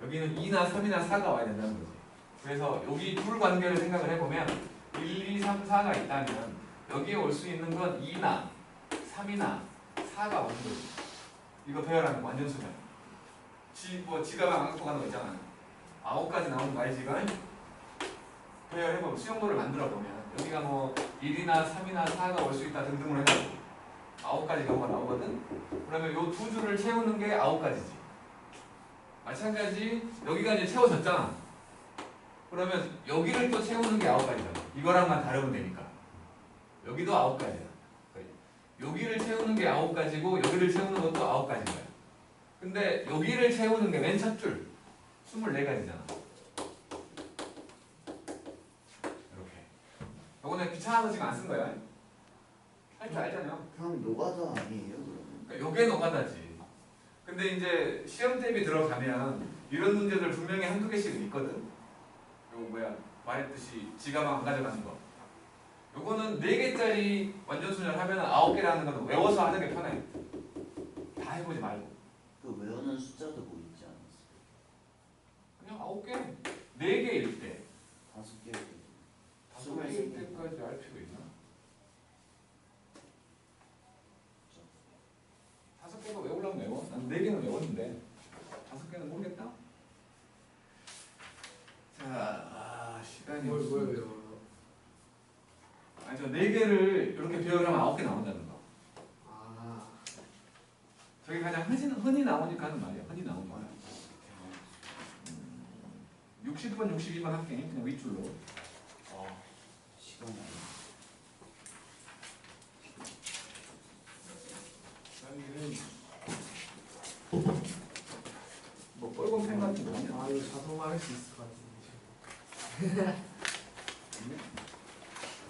여기는 2나 3이나 4가 와야 된다는 거지. 그래서 여기 둘 관계를 생각을 해보면 1, 2, 3, 4가 있다면 여기에 올 수 있는 건 2나 3이나 4가 오는 거지. 이거 배열하는 거 완전 수면. 지가방 안 갖고 가는 거 있잖아. 9까지 나오는 거 알지? 이거? 배열해보면 수용도를 만들어보면 여기가 뭐 1이나 3이나 4가 올 수 있다 등등으로 해가지고 9가지 경우가 나오거든? 그러면 요 두 줄을 채우는 게 9가지지. 마찬가지 여기가 이제 채워졌잖아. 그러면 여기를 또 채우는 게 9가지잖아. 이거랑만 다르면 되니까. 여기도 9가지야. 여기를 채우는 게 9가지고 여기를 채우는 것도 9가지인 거야. 근데 여기를 채우는 게 맨 첫 줄 24가지잖아. 이렇게. 요거는 귀찮아서 지금 안 쓴 거야. 할 줄 알잖아요. 그럼 노가다 아니에요 그러면? 그러니까 요게 노가다지. 근데 이제 시험 대비 들어가면 이런 문제들 분명히 한두 개씩 있거든. 요 뭐야 말했듯이 지가방 안 가져가는 거. 요거는 4개짜리 완전수열 하면 9개라는 건 외워서 하는 게 편해. 다 해보지 말고. 그 외우는 숫자도 뭐 있지 않았어요? 그냥 9개. 4개일 때. 5개. 5개일 때까지 알 필요 있나? 5개가 외우려면 외워. 난 4개는 외웠는데 5개는 모르겠다. 자, 시간이 뭘 없습니다. 외워요? 아니 저 4개를 이렇게 배열하면 9개 나온다는 거. 아, 저게 가장 흔히 나오니까 하는 말이야. 흔히 나오는 거야. 60번, 62번 할게. 그냥 윗줄로. 시간이 안 여기는 뭐 빨간 펜 같은 거 아니야? 아 이거 자동화 할 수 있을 것 같은데.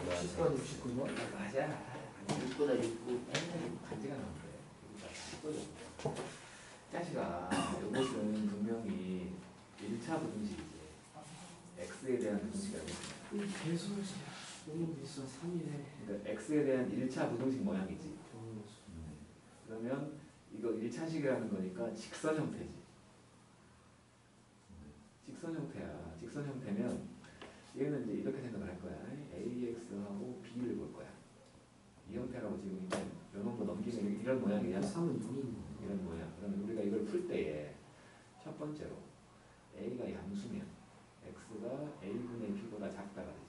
10번, 69번? 맞아. 6보다 6보. 옛날에 간지가 나는데. 자식아, 이것은 분명히 1차 부등식이지. x에 대한 부등식이라고 했잖아. 개소리야. 너무 비싸. 3이네. 그러니까 x에 대한 1차 부등식 모양이지. 그러면 이거 1차식이라는 거니까 직선 형태지. 직선 형태야. 직선 형태면 얘는 이제 이렇게 생각을 할 거야. AX하고 B를 볼 거야. 이 형태라고 지금 이제 요 정도 넘기면 이런 모양이야. 3은 2인 이런 모양. 그러면 우리가 이걸 풀 때에 첫 번째로 A가 양수면 X가 A분의 B보다 작다가 되지.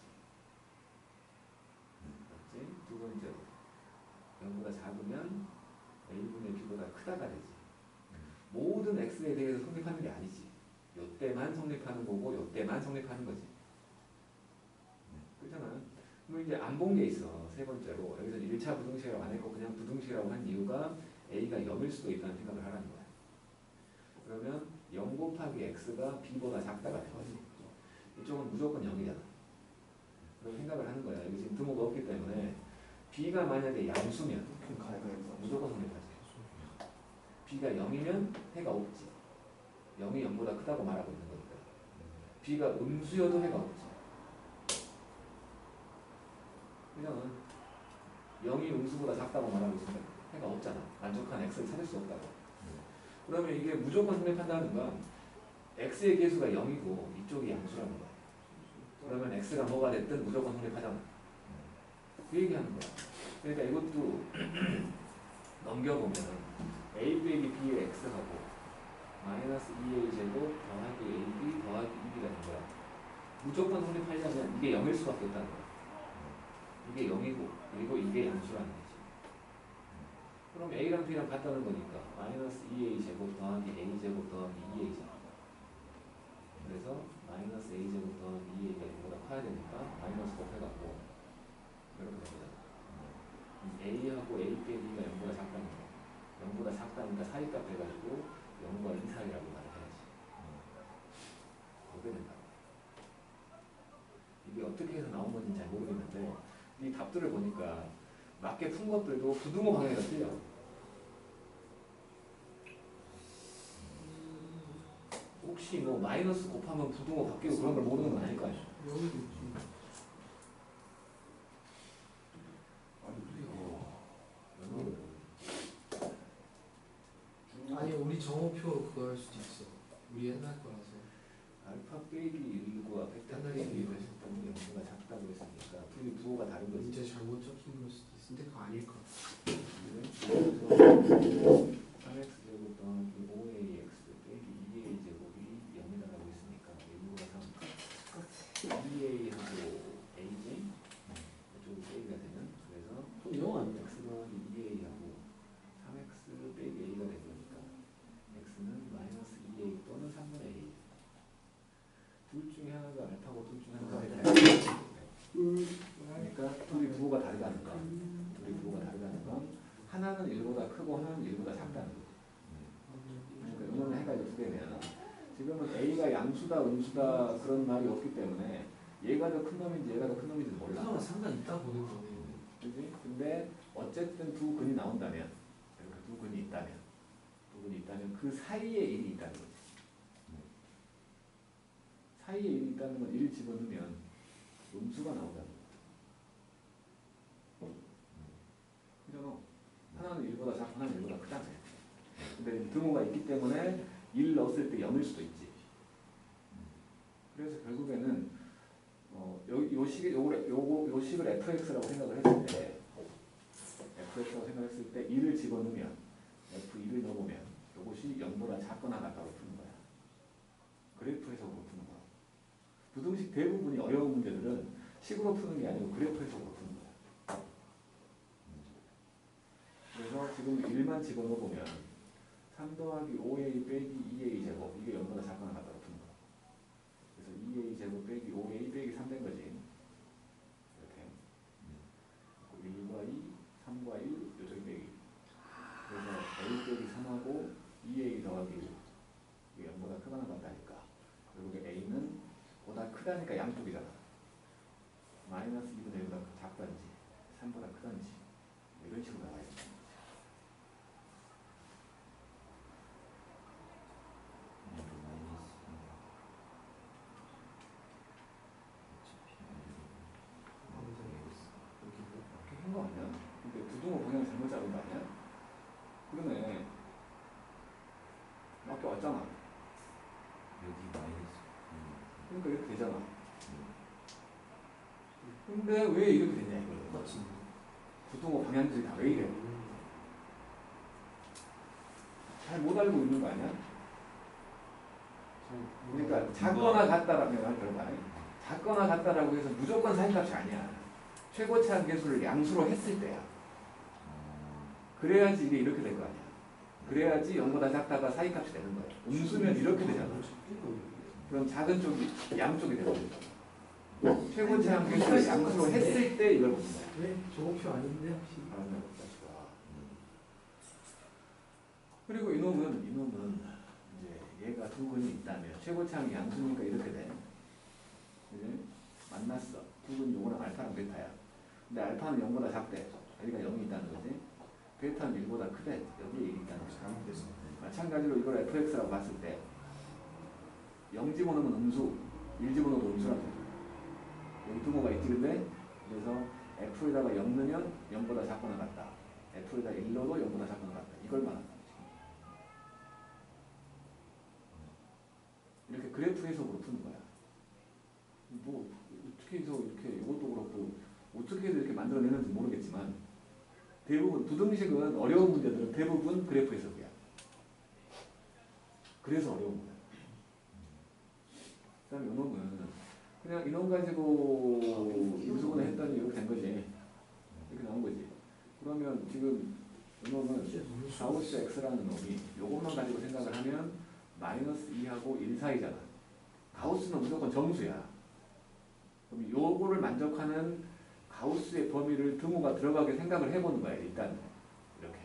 맞지? 두 번째로 0보다 작으면 A분의 B보다 크다가 되지. 모든 X에 대해서 성립하는 게 아니지. 요때만 성립하는 거고 요때만 성립하는 거지. 그렇잖아. 그럼 이제 안 본 게 있어. 세 번째로 여기서 1차 부등식이라고 안 했고 그냥 부등식이라고 한 이유가 A가 0일 수도 있다는 생각을 하라는 거야. 그러면 0 곱하기 X가 B보다 작다가 되거든. 이쪽은 무조건 0이잖아. 그럼 생각을 하는 거야. 여기 지금 등호가 없기 때문에 B가 만약에 양수면 무조건 성립하지. B가 0이면 해가 없지. 0이 0보다 크다고 말하고 있는 거니까. B가 음수여도 해가 없지. 그냥 0이 음수보다 작다고 말하고 있으니까 해가 없잖아. 만족한 x를 찾을 수 없다고. 그러면 이게 무조건 성립한다는 건 x의 개수가 0이고 이쪽이 양수라는 거야. 그러면 x가 뭐가 됐든 무조건 성립하잖아. 그 얘기하는 거야. 그러니까 이것도 넘겨보면 a 빼기 b의 x하고 마이너스 2a 제곱 더하기 ab 더하기 2b가 된 거야. 무조건 성립하려면 이게 0일 수밖에 없다는 거야. 이게 0이고 그리고 이게 양수라는 거지. 그럼 a랑 b랑 같다는 거니까 마이너스 2a 제곱 더하기 a 제곱 더하기 2a잖아. 그래서 마이너스 a 제곱 더하기 2a가 이거보다 커야 되니까 마이너스 곱해갖고 이렇게 되거든. a하고 a 빼기가 0보다 작다는 거. 0보다 작다니까 사이값 해가지고 0과 2 사이라고 말을 해야지. 그렇게 된다. 이게 어떻게 해서 나온 건지 잘 모르겠는데 이 답들을 보니까 맞게 푼 것들도 부등호 방향이 틀려. 혹시 뭐 마이너스 곱하면 부등호 바뀌고 그런 걸 모르는 건 아닐 거 아니야. 여기도 있지. 아니 우리 저거 정오표 그거 할 수도 있어. 우리 옛날 거라서. 알파 빼기 1과 베타 빼기 1을 했더니 영수가 작다고 했으니까 둘이 부호가 다른 거지. 문제 잘못 적힌 걸 수도 있어. 근데 그거 아닐 거. 그래서 3x 제곱 더하기 5ax 빼기 2a 제곱이 0이라고 했으니까 1보다 3 2a하고 a지 이쪽으로 빼기가 되는 그래서 그럼 0 아니야? x 더하기 2a하고 3x 빼기 a가 된 거니까 x는 마이너스 2a 또는 3분의 a 둘 중에 하나가 알파고 둘 중에 하나가 베타야. 그러니까 둘이 부호가 다르다는 거. 둘이 부호가 다르다는 건 하나는 1보다 크고 하나는 1보다 작다는 거지. 그러니까 이거는 해가지고 두 개면 지금은 a가 양수다 음수다 그런 말이 없기 때문에 얘가 더 큰 놈인지 얘가 더 큰 놈인지 몰라. 그거는 상관 있다 보는 거네. 그지? 근데 어쨌든 두 근이 나온다면 이렇게 두 근이 있다면 그 사이에 1이 있다는 거지. 사이에 1이 있다는 건 1을 집어넣으면 음수가 나온다는 거야. 그잖아. 하나는 1보다 작고 하나는 1보다 크다며. 근데 등호가 있기 때문에 1 넣었을 때 0일 수도 있지. 그래서 결국에는 요 식을 fx라고 생각을 했을 때 fx라고 생각했을 때 1을 집어넣으면 f1을 넣어보면 이것이 0보다 작거나 같다고 푸는 거야. 그래프 해석으로 푸는 거야. 부등식 대부분이 어려운 문제들은 식으로 푸는 게 아니고 그래프 해석으로 푸는 거야. 그래서 지금 1만 집어넣어보면 3 더하기 5a 빼기 2a 제곱 이게 0보다 작거나 같다고 푸는 거야. 그래서 2a 제곱 빼기 5a 빼기 3 된 거지. 이렇게 1과 2, 3과 1 요쪽이 빼기. 그래서 a 빼기 3하고 2a 더하기 1 이게 0보다 크거나 같다니까. 결국에 a는 보다 크다니까 양쪽이잖아. 마이너스 2분의 1보다 작다든지 3보다 크다든지 이런 식으로 나와야지. 그렇게 한 거 아니야? 근데 부등호 방향 잘못 잡은 거 아니야? 그러네. 아까 왔잖아. 여기 마이너스. 그러니까 이렇게 되잖아. 근데 왜 이렇게 됐냐 이거는. 똑같이. 부등호 방향들이 다 왜 이래? 잘 못 알고 있는 거 아니야? 그러니까 작거나 같다라면 그런 거 아니야? 작거나 같다라고 해서 무조건 사인값이 아니야. 최고차항 계수를 양수로 했을 때야. 그래야지 이게 이렇게 될 거 아니야. 그래야지 0보다 작다가 사이값이 되는 거야. 음수면 이렇게 되잖아. 그럼 작은 쪽이 양쪽이 되거든. 최고차항 계수를 양수로 했을 때 이걸 보는 거야. 왜? 정오표 아닌데 혹시? 그리고 이놈은 이제 얘가 두 근이 있다면 최고차항이 양수니까 이렇게 돼. 그지? 만났어. 두 근이 요거랑 알파랑 베타야. 근데 알파는 0보다 작대. 여기가 0이 있다는 거지. 베타는 1보다 크대. 여기에 1이 있다는 거지. 마찬가지로 이걸 fx라고 봤을 때 0 집어넣으면 음수, 1 집어넣어도 음수라는 거죠. 여기 등호가 있지 근데 그래서 f에다가 0 넣으면 0보다 작거나 같다. f에다 1 넣어도 0보다 작거나 같다. 이걸 말한다. 이렇게 그래프 해석으로 푸는 거야. 뭐 어떻게 해서 이렇게 이것도 그렇고 어떻게 해서 이렇게 만들어내는지 모르겠지만 대부분 부등식은 어려운 문제들은 대부분 그래프 해석이야. 그래서 어려운 거야. 그 다음에 이놈은 그냥 이놈 가지고 인수분해 했더니 이렇게 된 거지. 이렇게 나온 거지. 그러면 지금 이놈은 가우스 x라는 놈이 이것만 가지고 생각을 하면 마이너스 2하고 1 사이잖아. 가우스는 무조건 정수야. 그럼 요거를 만족하는 가우스의 범위를 등호가 들어가게 생각을 해보는 거야. 일단 이렇게.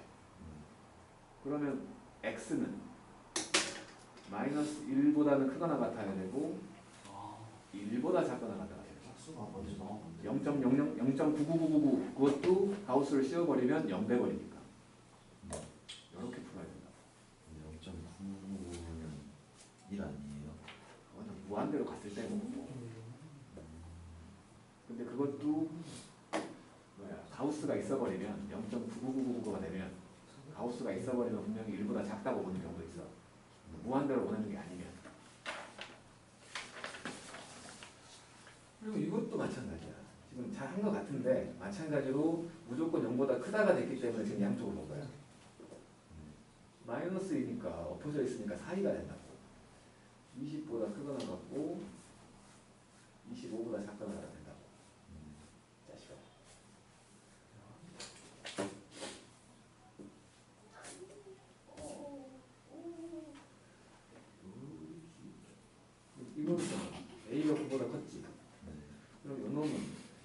그러면 x는 마이너스 1보다는 크거나 같아야 되고 1보다 작거나 같아야 되고 짝수가 먼저 나오는데 0.99999 그것도 가우스를 씌워버리면 0 돼버리니까 이렇게 풀어야 된다. 0.9는 1 아니에요? 그거는 무한대로 갔을 때고 근데 그것도 가우스가 있어버리면 0.99999가 되면 가우스가 있어버리면 분명히 1보다 작다고 보는 경우도 있어. 무한대로 보내는 게 아니면. 그리고 이것도 마찬가지야. 지금 잘 한 것 같은데 마찬가지로 무조건 0보다 크다가 됐기 때문에 지금 양쪽을 본 거야. 마이너스이니까 엎어져 있으니까 사이가 된다고. 20보다 크거나 같고 25보다 작거나 같다 된다고. 자식아. 이거는 A가 9보다 컸지. 그럼 이놈은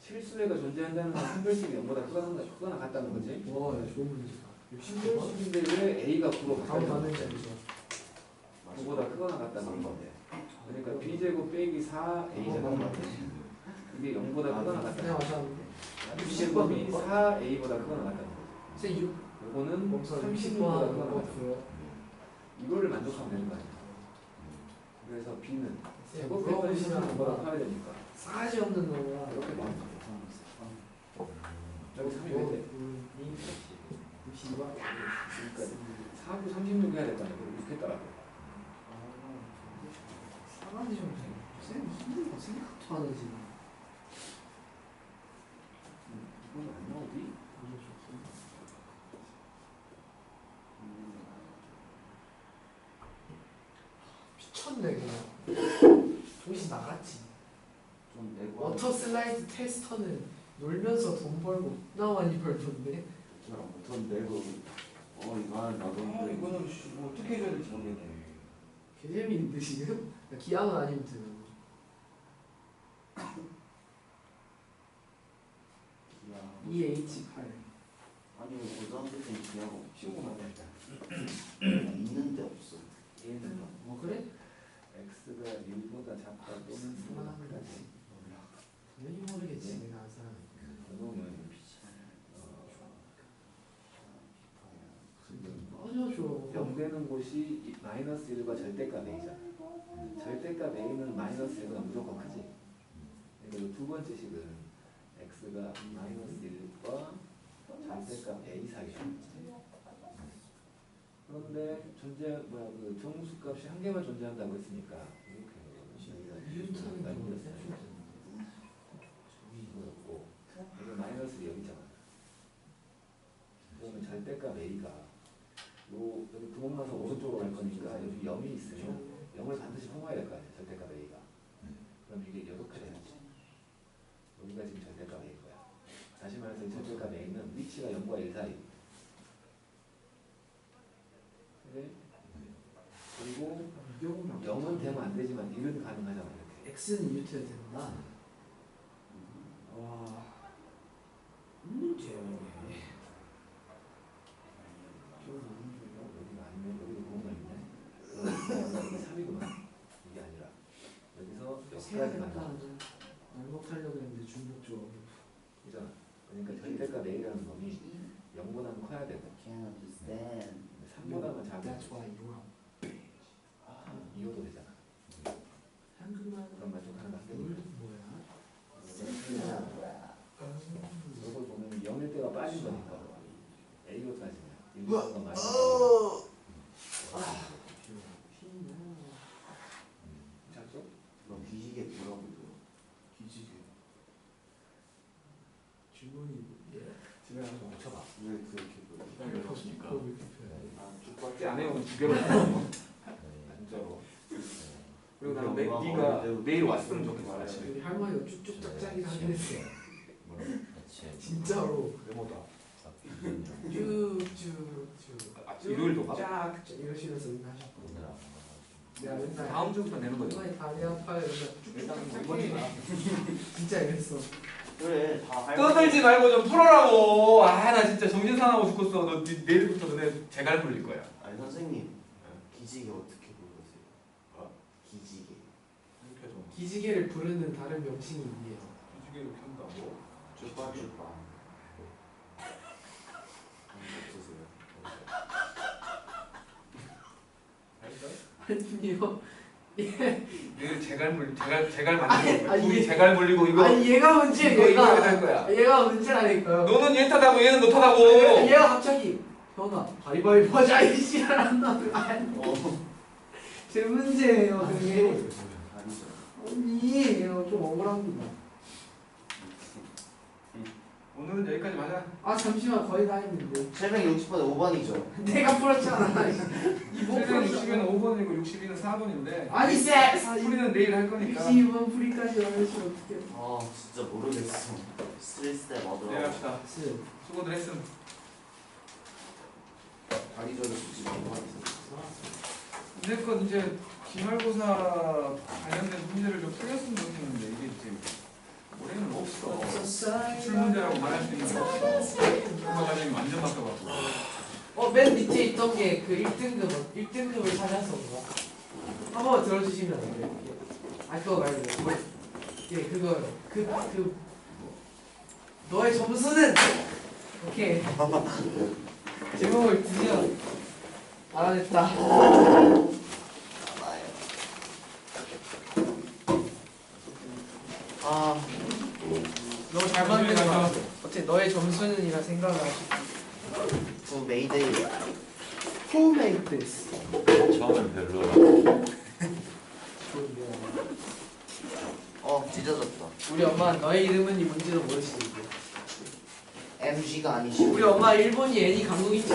실수회가 존재한다는 건 한별식이 0보다 크거나 같다는 거지. 와, 야, 좋은 문제다. 실수인데 왜 A가 9로 다음 바뀌는 가는 거지? 게 9보다 크거나 같다는 건데. 그러니까 B제곱 빼기 4A제곱. 이게 0보다 크거나 같다는 그냥 거지. 맞았는데. B제곱이 4A보다 크거나 같다는 거지. 쌤 6. 요거는 멈춰 30보다 60번 크거나 하고 같다는 거지. 이거를 만족하면 되는 거 아니야. 그래서 B는 제곱 물어보시면 빼기 0보다 커야 되니까. 싸가지 없는 놈이야. 이렇게 나오는 거지. 여기 3이 왜 돼? 62번? 그러니까 4구 36 해야 될 거 아니야. 그럼 6 했더라고. 싸가지 좀 쌤 힘든 거 생각도 안 하지. 이건 안 나오지? 미쳤네 그냥. 정신 나갔지. 좀 내고 워터 슬라이드 테스터는 놀면서 돈 벌고 나 많이 벌던데. 돈 내고 이거 하나 놔뒀는데 이거는 뭐 어떻게 해줘야 될지 모르겠네. 개 재미있는데 지금? 기왕은 아니면 되는 거. EH8. 아니 왜 고등학생 기억 쉬운 거 맞다. 있는데 없어. 얘는 뭐 그래? X가 1보다 작다 또는 2보다 크다지. 당연히 모르겠지 내가 안 사람이니까. 그놈은 꺼져줘. 0 되는 곳이 마이너스 1과 절대값 A잖아. 절대값 A는 마이너스 1보다 무조건 크지. 그러니까 두 번째 식은 X가 마이너스 1과 절대값 A 사이야. 그런데 그 정수값이 한 개만 존재한다고 했으니까 유턴이 이렇게 이거였고 이거 마이너스 여기잖아. 그러면 절대값 A가 여기 구멍 나서 오른쪽으로 갈 거니까 여기 0이 있으면 0을 반드시 통과해야 될 거 아니야. 절대값 A가. 그럼 이게 이렇게 되는지. 여기가 지금 절대값 A일 거야. 다시 말해서 이 절대값 A는 위치가 0과 1 사이. 그래? 그리고 0은 되면 안 되지만 1은 가능하잖아. 이렇게. X는 유턴 된다. 와. 문제야. 여기가 아니면 여기도 구멍이 있네. 3이구나. 이게 아니라 여기서 여기까지 간다. 반복하려고 했는데 중복적. 이잖아. 그러니까 절대값 A라는 놈이 0보다는 커야 되고 Can't understand. 3보다는 작은 That's why you are. 2호도 되잖아. 한국말 그런 만족하는 게 물 뭐야? 이걸 보면 0일 때가 빠진 거니까 A로 따지면 1, 2가 많이 작죠? 너 귀지개 뭐라고 들어? 기지개. 주머니 집에 가서 좀 고쳐봐. 왜 그렇게 그래? 기다려보니까 왜 이렇게 펴? 아 밖에 안 해오면 두 개로 나눠. 진짜로. 그리고 나는 네가 내일 왔으면 좋겠어. 아침에. 우리 할머니가 쭉쭉 짝짝이를 하긴 했어. 진짜로 메모다. 쭉쭉쭉 일요일도 가? 쫙 이러시면서 하셨고 내가 맨날 다음 주부터 내는 거죠. 할머니 다리 아파요 이러면서 일단 쭉쭉 이번이 진짜 이랬어. 그래 다 떠들지 말고 좀 풀어라고. 아 나 진짜 정신 사나워 죽겠어. 너 내일부터 너네 제갈 불릴 거야. 아니 선생님 기지개 어떻게 부르세요? 기지개. 이렇게 좀 기지개를 부르는 다른 명칭이 있네요. 기지개를 켠다고. 쭈빠쭈빠. 아니요. 내일 제갈 만들고 아니, 둘이 이게- 제갈 물리고 이거 아니 얘가 문제 이거 해야 얘가 될 거야. 얘가 문제라니까요. 너는 얘 타다고 얘는 너 타다고. 얘가 갑자기 현아 가위바위보 하자 이 지랄한다. 아니 제 문제예요 그게. 아니죠. 언니 좀 억울합니다. 오늘은 여기까지 맞아. 아 잠시만 거의 다 했는데 760번에 5번이죠. 내가 풀었잖아. 이번 760은 5번이고 62는 4번인데 아니 쎄! 풀이는 내일 할 거니까 62번 풀이까지 하시면 어떡해. 아 진짜 모르겠어. 스트레스 때 내일 뭐더라. 합시다. 수고들 했음. 다리 저리 주지 말고. 어쨌건 이제 기말고사 관련된 문제를 좀 풀렸으면 좋겠는데 이게 지금 올해는 없어. 기출 문제라고 말할 수 있는 게 없어. 그거 과정이 완전 바뀌어갖고. 맨 밑에 있던 게 그 1등급을 찾아서 그거 한번 들어주시면 안 돼요? 아 그거 말고 그거 너의 점수는 오케이 제목을 드디어 알아냈다. 아 너무 잘 만든 거 같아. 어때 너의 점수는이라 생각을 하시고 그 메이데이. Who made this? 처음엔 별로라. 좋은데요. 찢어졌다. 우리 엄마 너의 이름은 뭔지도 모르시는데. MG가 아니시고. 우리 엄마 일본이 애니 감독인지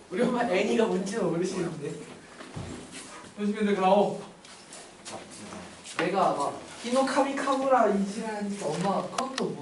우리 엄마 애니가 뭔지도 모르시는데. 조심히 가오. 내가 막 히노카미 카무라 이지라니까 엄마가 그것도